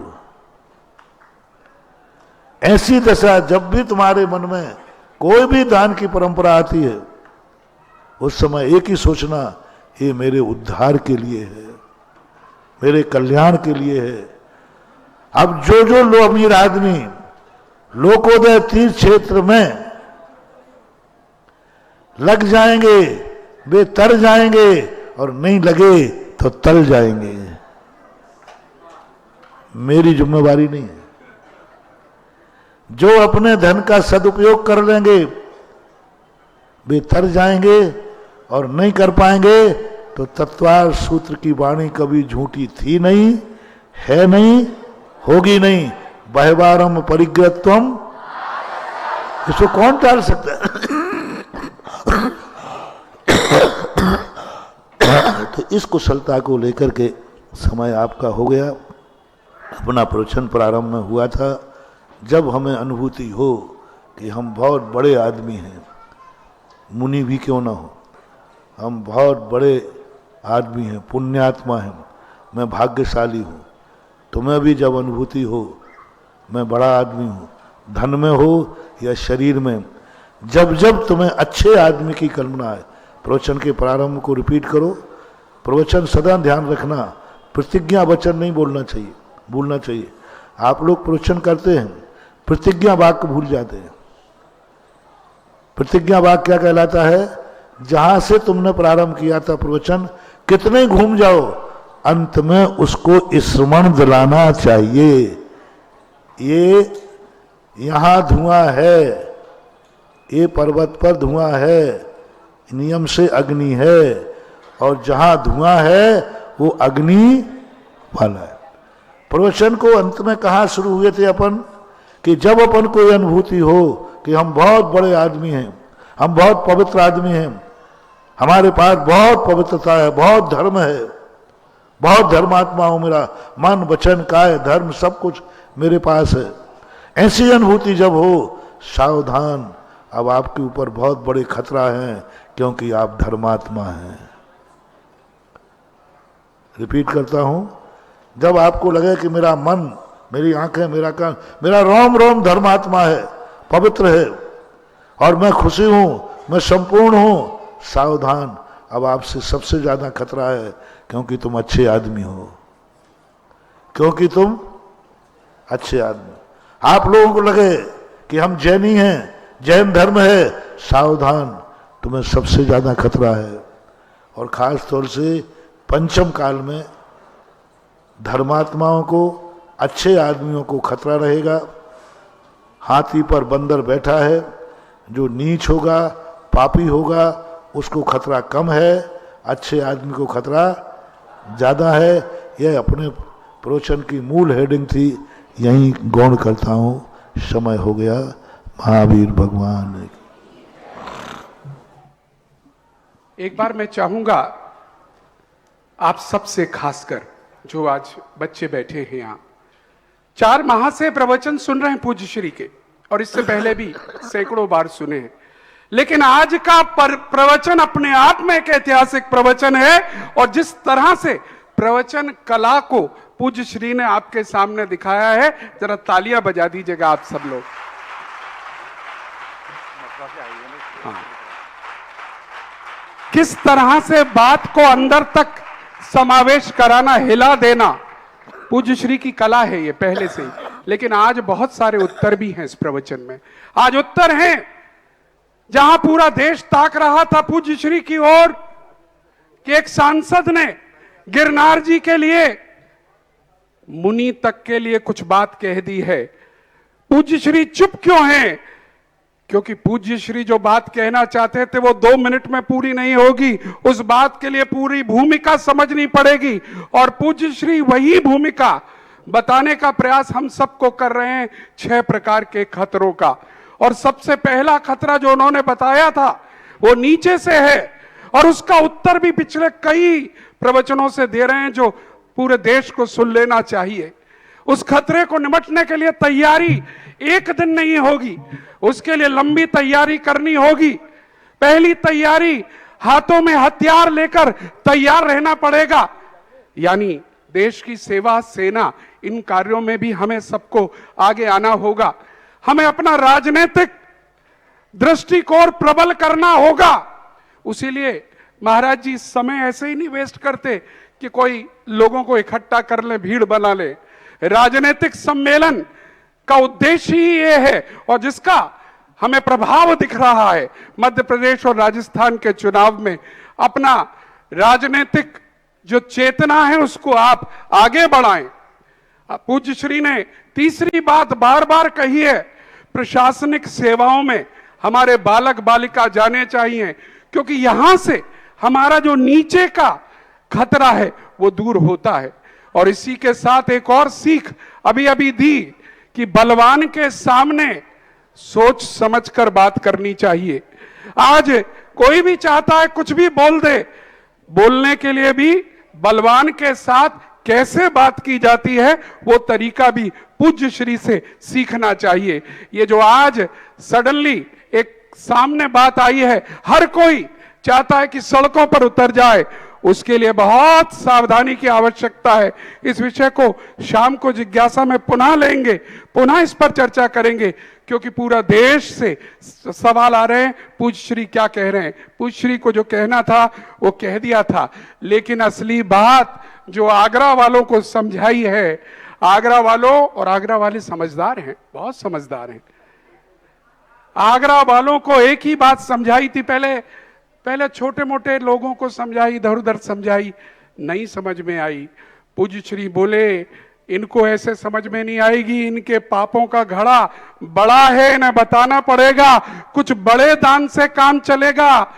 ऐसी दशा जब भी तुम्हारे मन में कोई भी दान की परंपरा आती है, उस समय एक ही सोचना, ये मेरे उद्धार के लिए है, मेरे कल्याण के लिए है। अब जो जो लो अमीर आदमी लोकोदय तीर्थ क्षेत्र में लग जाएंगे वे तर जाएंगे, और नहीं लगे तो तल जाएंगे। मेरी जिम्मेवारी नहीं है। जो अपने धन का सदुपयोग कर लेंगे वे तर जाएंगे, और नहीं कर पाएंगे तो तत्वार सूत्र की वाणी कभी झूठी थी नहीं, है नहीं, होगी नहीं। बहवारम परिग्रहत्वम, इसको कौन टाल सकता है? तो इस कुशलता को लेकर के समय आपका हो गया। अपना प्रवचन प्रारंभ में हुआ था जब हमें अनुभूति हो कि हम बहुत बड़े आदमी हैं, मुनि भी क्यों ना हो, हम बहुत बड़े आदमी हैं, पुण्यात्मा हैं, मैं भाग्यशाली हूँ। तुम्हें भी जब अनुभूति हो मैं बड़ा आदमी हूँ, धन में हो या शरीर में, जब जब तुम्हें अच्छे आदमी की कल्पना है, प्रवचन के प्रारंभ को रिपीट करो। प्रवचन सदा ध्यान रखना, प्रतिज्ञा वचन नहीं भूलना चाहिए। आप लोग प्रवचन करते हैं, प्रतिज्ञा वाक्य भूल जाते हैं। प्रतिज्ञा वाक्य क्या कहलाता है? जहां से तुमने प्रारंभ किया था प्रवचन, कितने घूम जाओ, अंत में उसको स्मरण दिलाना चाहिए। ये यहां धुआं है, ये पर्वत पर धुआं है, नियम से अग्नि है, और जहां धुआं है वो अग्नि वाला है। प्रवचन को अंत में कहाँ शुरू हुए थे अपन, कि जब अपन को अनुभूति हो कि हम बहुत बड़े आदमी हैं, हम बहुत पवित्र आदमी हैं, हमारे पास बहुत पवित्रता है, बहुत धर्म है, बहुत धर्मात्मा हूं, मेरा मन वचन काय धर्म सब कुछ मेरे पास है, ऐसी अनुभूति जब हो, सावधान, अब आपके ऊपर बहुत बड़े खतरा हैं, क्योंकि आप धर्मात्मा हैं। रिपीट करता हूं, जब आपको लगे कि मेरा मन, मेरी आंखें, मेरा कान, मेरा रोम रोम धर्मात्मा है, पवित्र है, और मैं खुशी हूं, मैं संपूर्ण हूं, सावधान, अब आपसे सबसे ज्यादा खतरा है, क्योंकि तुम अच्छे आदमी हो, क्योंकि तुम अच्छे आदमी। आप लोगों को लगे कि हम जैनी हैं, जैन धर्म है, सावधान, तुम्हें सबसे ज्यादा खतरा है। और खास तौर से पंचम काल में धर्मात्माओं को, अच्छे आदमियों को खतरा रहेगा। हाथी पर बंदर बैठा है, जो नीच होगा, पापी होगा, उसको खतरा कम है, अच्छे आदमी को खतरा ज्यादा है। यह अपने प्रवचन की मूल हेडिंग थी, यहीं गौण करता हूं, समय हो गया। महावीर भगवान। एक बार मैं चाहूंगा आप सबसे, खासकर जो आज बच्चे बैठे हैं यहाँ, 4 माह से प्रवचन सुन रहे हैं पूज्य श्री के, और इससे पहले भी सैकड़ों बार सुने हैं, लेकिन आज का प्रवचन अपने आप में एक ऐतिहासिक प्रवचन है। और जिस तरह से प्रवचन कला को पूज्य श्री ने आपके सामने दिखाया है, जरा तालियां बजा दीजिएगा आप सब लोग। हाँ। किस तरह से बात को अंदर तक समावेश कराना, हिला देना, पूज्य श्री की कला है ये पहले से ही। लेकिन आज बहुत सारे उत्तर भी हैं इस प्रवचन में। आज उत्तर हैं जहां पूरा देश ताक रहा था पूज्य श्री की ओर कि एक सांसद ने गिरनार जी के लिए, मुनि तक के लिए कुछ बात कह दी है। पूज्य श्री चुप क्यों हैं? क्योंकि पूज्य श्री जो बात कहना चाहते थे वो 2 मिनट में पूरी नहीं होगी, उस बात के लिए पूरी भूमिका समझनी पड़ेगी। और पूज्य श्री वही भूमिका बताने का प्रयास हम सबको कर रहे हैं, 6 प्रकार के खतरों का। और सबसे पहला खतरा जो उन्होंने बताया था वो नीचे से है, और उसका उत्तर भी पिछले कई प्रवचनों से दे रहे हैं, जो पूरे देश को सुन लेना चाहिए। उस खतरे को निपटने के लिए तैयारी एक दिन नहीं होगी, उसके लिए लंबी तैयारी करनी होगी। पहली तैयारी, हाथों में हथियार लेकर तैयार रहना पड़ेगा, यानी देश की सेवा, सेना, इन कार्यों में भी हमें सबको आगे आना होगा। हमें अपना राजनीतिक दृष्टिकोण प्रबल करना होगा। उसीलिए महाराज जी समय ऐसे ही नहीं वेस्ट करते कि कोई लोगों को इकट्ठा कर ले, भीड़ बना ले। राजनीतिक सम्मेलन का उद्देश्य ही ये है, और जिसका हमें प्रभाव दिख रहा है मध्य प्रदेश और राजस्थान के चुनाव में। अपना राजनीतिक जो चेतना है उसको आप आगे बढ़ाएं। पूज्य श्री ने तीसरी बात बार बार कही है, प्रशासनिक सेवाओं में हमारे बालक बालिका जाने चाहिए, क्योंकि यहां से हमारा जो नीचे का खतरा है वो दूर होता है। और इसी के साथ एक और सीख अभी अभी दी कि बलवान के सामने सोच समझकर बात करनी चाहिए। आज कोई भी चाहता है कुछ भी बोल दे, बोलने के लिए भी बलवान के साथ कैसे बात की जाती है वो तरीका भी पूज्य श्री से सीखना चाहिए। ये जो आज सडनली एक सामने बात आई है, हर कोई चाहता है कि सड़कों पर उतर जाए, उसके लिए बहुत सावधानी की आवश्यकता है। इस विषय को शाम को जिज्ञासा में पुनः लेंगे, पुनः इस पर चर्चा करेंगे, क्योंकि पूरा देश से सवाल आ रहे हैं पूज्य श्री क्या कह रहे हैं। पूज्य श्री को जो कहना था वो कह दिया था, लेकिन असली बात जो आगरा वालों को समझाई है, आगरा वालों, और आगरा वाले समझदार हैं, बहुत समझदार हैं। आगरा वालों को एक ही बात समझाई थी, पहले छोटे मोटे लोगों को समझाई, इधर उधर समझाई, नहीं समझ में आई। पूज्य श्री बोले इनको ऐसे समझ में नहीं आएगी, इनके पापों का घड़ा बड़ा है, इन्हें बताना पड़ेगा, कुछ बड़े दान से काम चलेगा,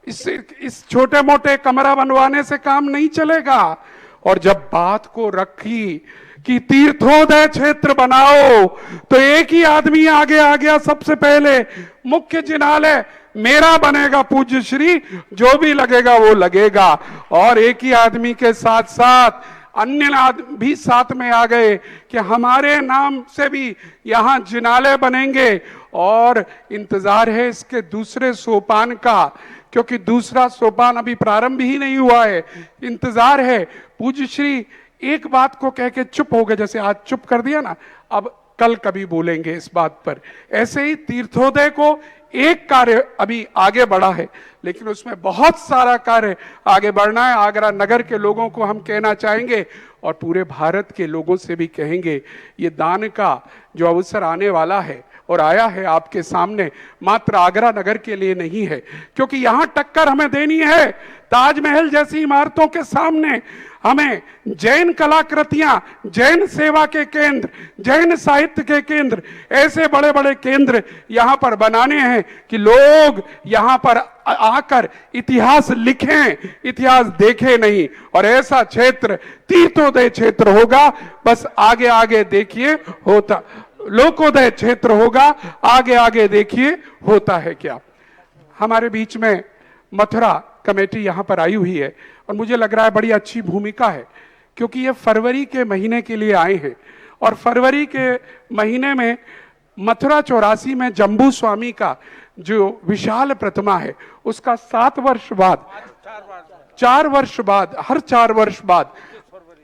इस छोटे मोटे कमरा बनवाने से काम नहीं चलेगा। और जब बात को रखी कि तीर्थोदय क्षेत्र बनाओ, तो एक ही आदमी आगे आ गया सबसे पहले, मुख्य जिनालय मेरा बनेगा पूज्य श्री, जो भी लगेगा वो लगेगा। और एक ही आदमी के साथ साथ अन्य भी साथ में आ गए कि हमारे नाम से भी यहां जिनालय बनेंगे। और इंतजार है इसके दूसरे सोपान का, क्योंकि दूसरा सोपान अभी प्रारंभ ही नहीं हुआ है। इंतजार है। पूज्य श्री एक बात को कह के चुप हो गए, जैसे आज चुप कर दिया ना, अब कल कभी बोलेंगे इस बात पर। ऐसे ही तीर्थोदय को एक कार्य अभी आगे बढ़ा है, लेकिन उसमें बहुत सारा कार्य आगे बढ़ना है। आगरा नगर के लोगों को हम कहना चाहेंगे और पूरे भारत के लोगों से भी कहेंगे, ये दान का जो अवसर आने वाला है और आया है आपके सामने, मात्र आगरा नगर के लिए नहीं है, क्योंकि यहां टक्कर हमें देनी है ताजमहल जैसी इमारतों के सामने। हमें जैन कलाकृतियां, जैन सेवा के केंद्र, जैन साहित्य के केंद्र, ऐसे बड़े बड़े केंद्र यहां पर बनाने हैं कि लोग यहां पर आकर इतिहास लिखें, इतिहास देखें नहीं। और ऐसा क्षेत्र तीर्थोदय क्षेत्र होगा। बस आगे आगे देखिए होता, लोकोदय क्षेत्र होगा, आगे आगे देखिए होता है क्या। हमारे बीच में मथुरा कमेटी यहां पर आई हुई है और मुझे लग रहा है बड़ी अच्छी भूमिका है, क्योंकि ये फरवरी के महीने के लिए आए हैं। और फरवरी के महीने में मथुरा 84 में जम्बू स्वामी का जो विशाल प्रतिमा है, उसका 7 वर्ष बाद, 4 वर्ष बाद, हर 4 वर्ष बाद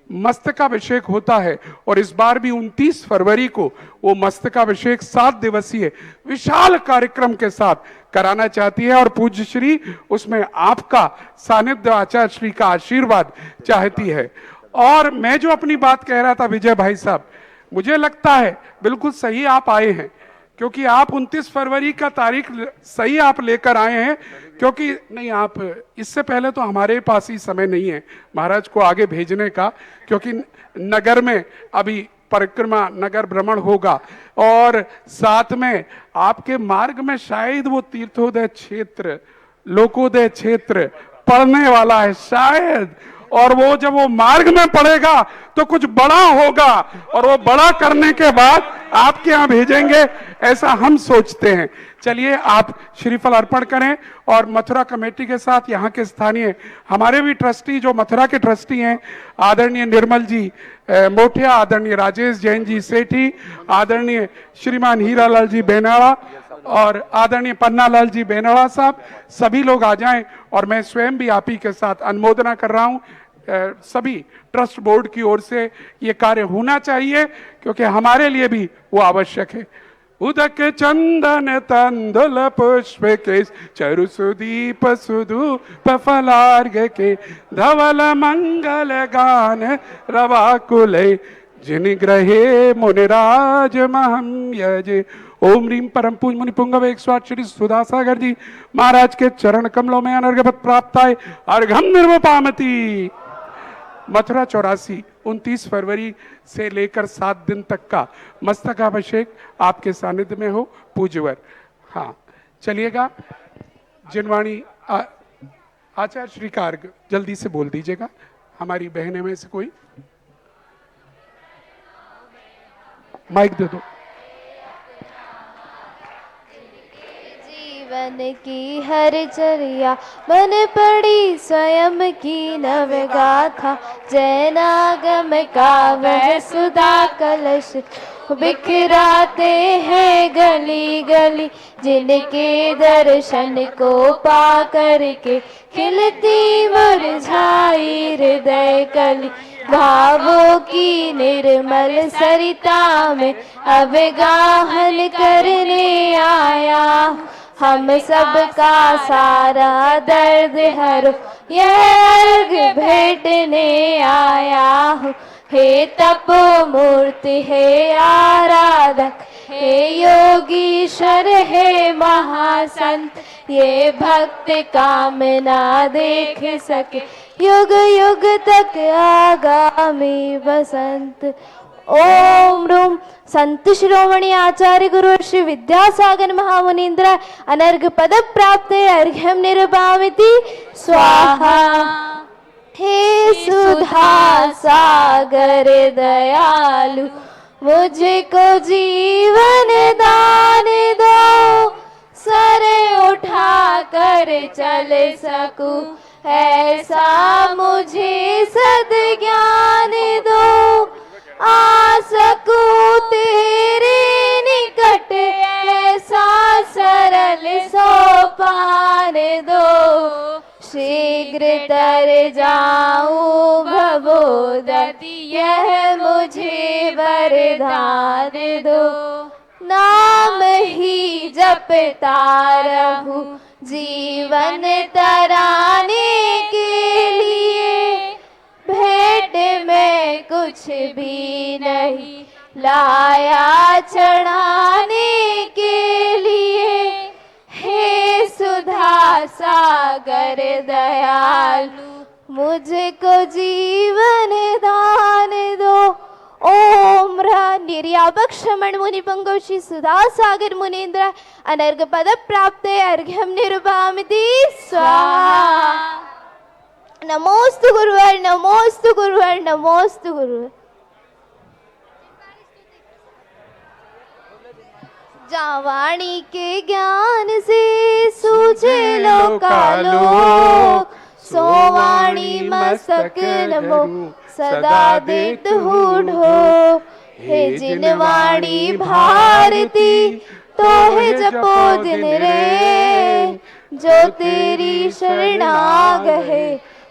मस्तकाभिषेक होता है। और इस बार भी 29 फरवरी को वो मस्तकाभिषेक 7 दिवसीय विशाल कार्यक्रम के साथ कराना चाहती है। और पूज्य श्री उसमें आपका सानिध्य, आचार्य श्री का आशीर्वाद चाहती है। और मैं जो अपनी बात कह रहा था विजय भाई साहब, मुझे लगता है बिल्कुल सही आप आए हैं, क्योंकि आप 29 फरवरी का तारीख सही आप लेकर आए हैं। क्योंकि नहीं, आप इससे पहले तो हमारे पास ही समय नहीं है महाराज को आगे भेजने का, क्योंकि नगर में अभी परिक्रमा, नगर भ्रमण होगा। और साथ में आपके मार्ग में शायद वो तीर्थोदय क्षेत्र, लोकोदय क्षेत्र पड़ने वाला है शायद। और वो जब वो मार्ग में पड़ेगा तो कुछ बड़ा होगा, और वो बड़ा करने के बाद आपके यहां भेजेंगे, ऐसा हम सोचते हैं। चलिए आप श्रीफल अर्पण करें। और मथुरा कमेटी के साथ यहाँ के स्थानीय हमारे भी ट्रस्टी, जो मथुरा के ट्रस्टी हैं, आदरणीय निर्मल जी मोठिया, आदरणीय राजेश जैन जी सेठी, आदरणीय श्रीमान हीरालाल जी बेनाड़ा और आदरणीय पन्नालाल जी बेनाड़ा साहब, सभी लोग आ जाएं। और मैं स्वयं भी आप ही के साथ अनुमोदना कर रहा हूं सभी ट्रस्ट बोर्ड की ओर से। ये कार्य होना चाहिए, क्योंकि हमारे लिए भी वो आवश्यक है। उदक चंदन तंदुल पुष्प के चरु सुदीप सुधूप फलार्घ के धवल मंगल गान रवाकुले जिन ग्रहे मुनिराज महम यजे। ओम रीम परम पूज मुनि पुंगव 108 श्री सुधासागर जी महाराज के चरण कमलों में अनर्घ्यपद प्राप्त आए अर्घम निर्वपामति। मथुरा 84 29 फरवरी से लेकर 7 दिन तक का मस्तकाभिषेक आपके सानिध्य में हो पूज्यवर। हाँ चलिएगा। जिनवाणी आचार्य श्री का अर्घ जल्दी से बोल दीजिएगा, हमारी बहनें में से कोई माइक दे दो। जीवन की हर चर्या मन पड़ी स्वयं की नव गाथा, जैनागम का वह सुधा कलश बिखराते हैं गली गली, जिनके दर्शन को पा करके खिलती मुरझाई हृदय कली। भावों की निर्मल सरिता में अब गाहन करने आया, हम सबका सारा दर्द हरो यह अर्घ भेटने आया हूँ। हे तपो मूर्ति हे आराधक, हे योगीश्वर हे महासंत, ये भक्त कामना देख सके युग युग तक आगामी बसंत। ओम ह्रूम संत शिरोमणि आचार्य गुरु श्री विद्यासागर महामुनीन्द्र अनर्घ पद प्राप्त अर्घ्यम निर्भामिति स्वाहा। हे सुधा सागर दयालु मुझको जीवन दान दो, सर उठा कर चल सकूं ऐसा मुझे सद्ज्ञान दो, आ सकूं तेरे निकट ऐसा सरल सोपान दो, शीघ्र तर जाऊं भवोदति यह मुझे वरदान दो, नाम ही जपता रहूं जीवन तराने के लिए, भेंट में कुछ भी नहीं लाया चढ़ाने के लिए, हे सुधा सागर दयालु मुझको जीवन दान दो। ओम निर्यापक श्रमण मुनि पंगव श्री सुधा सागर मुनीन्द्र अनर्घ पद प्राप्त अर्घ्यम निर्भामिति स्वाहा। नमोस्तु गुरुवर नमोस्तु गुरुवर नमोस्तु गुरुवर। जावाणी के ज्ञान से सूझे लोकालोक, सोवाणी मस्तक नमो सदा देत हूढ़ो, हे जिनवाणी भारती तो है जपो दिन रे, जो तेरी शरणाग है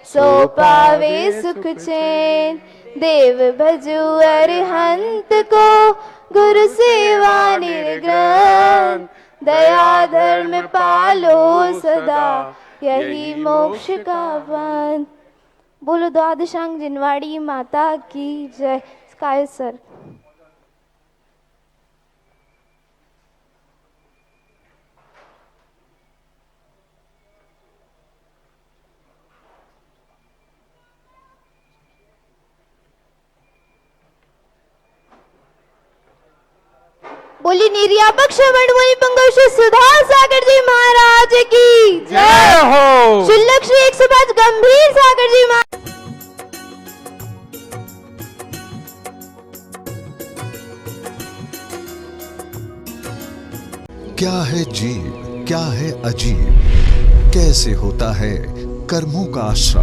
सो पावे सुख चैन, देव भजु अरहंत को गुरु सेवा निर्ग्रहण, दया धर्म पालो सदा यही मोक्ष का वन। बोलो द्वादशांग जिनवाड़ी माता की जय। Sky sir. बोली निर्यापक श्रवण मुनि पंगव श्री सुधा सागर जी महाराज की जय हो। शुल्लक श्री 105 गंभीर सागर जी महाराज। क्या है जीव क्या है अजीब, कैसे होता है कर्मों का आश्रय।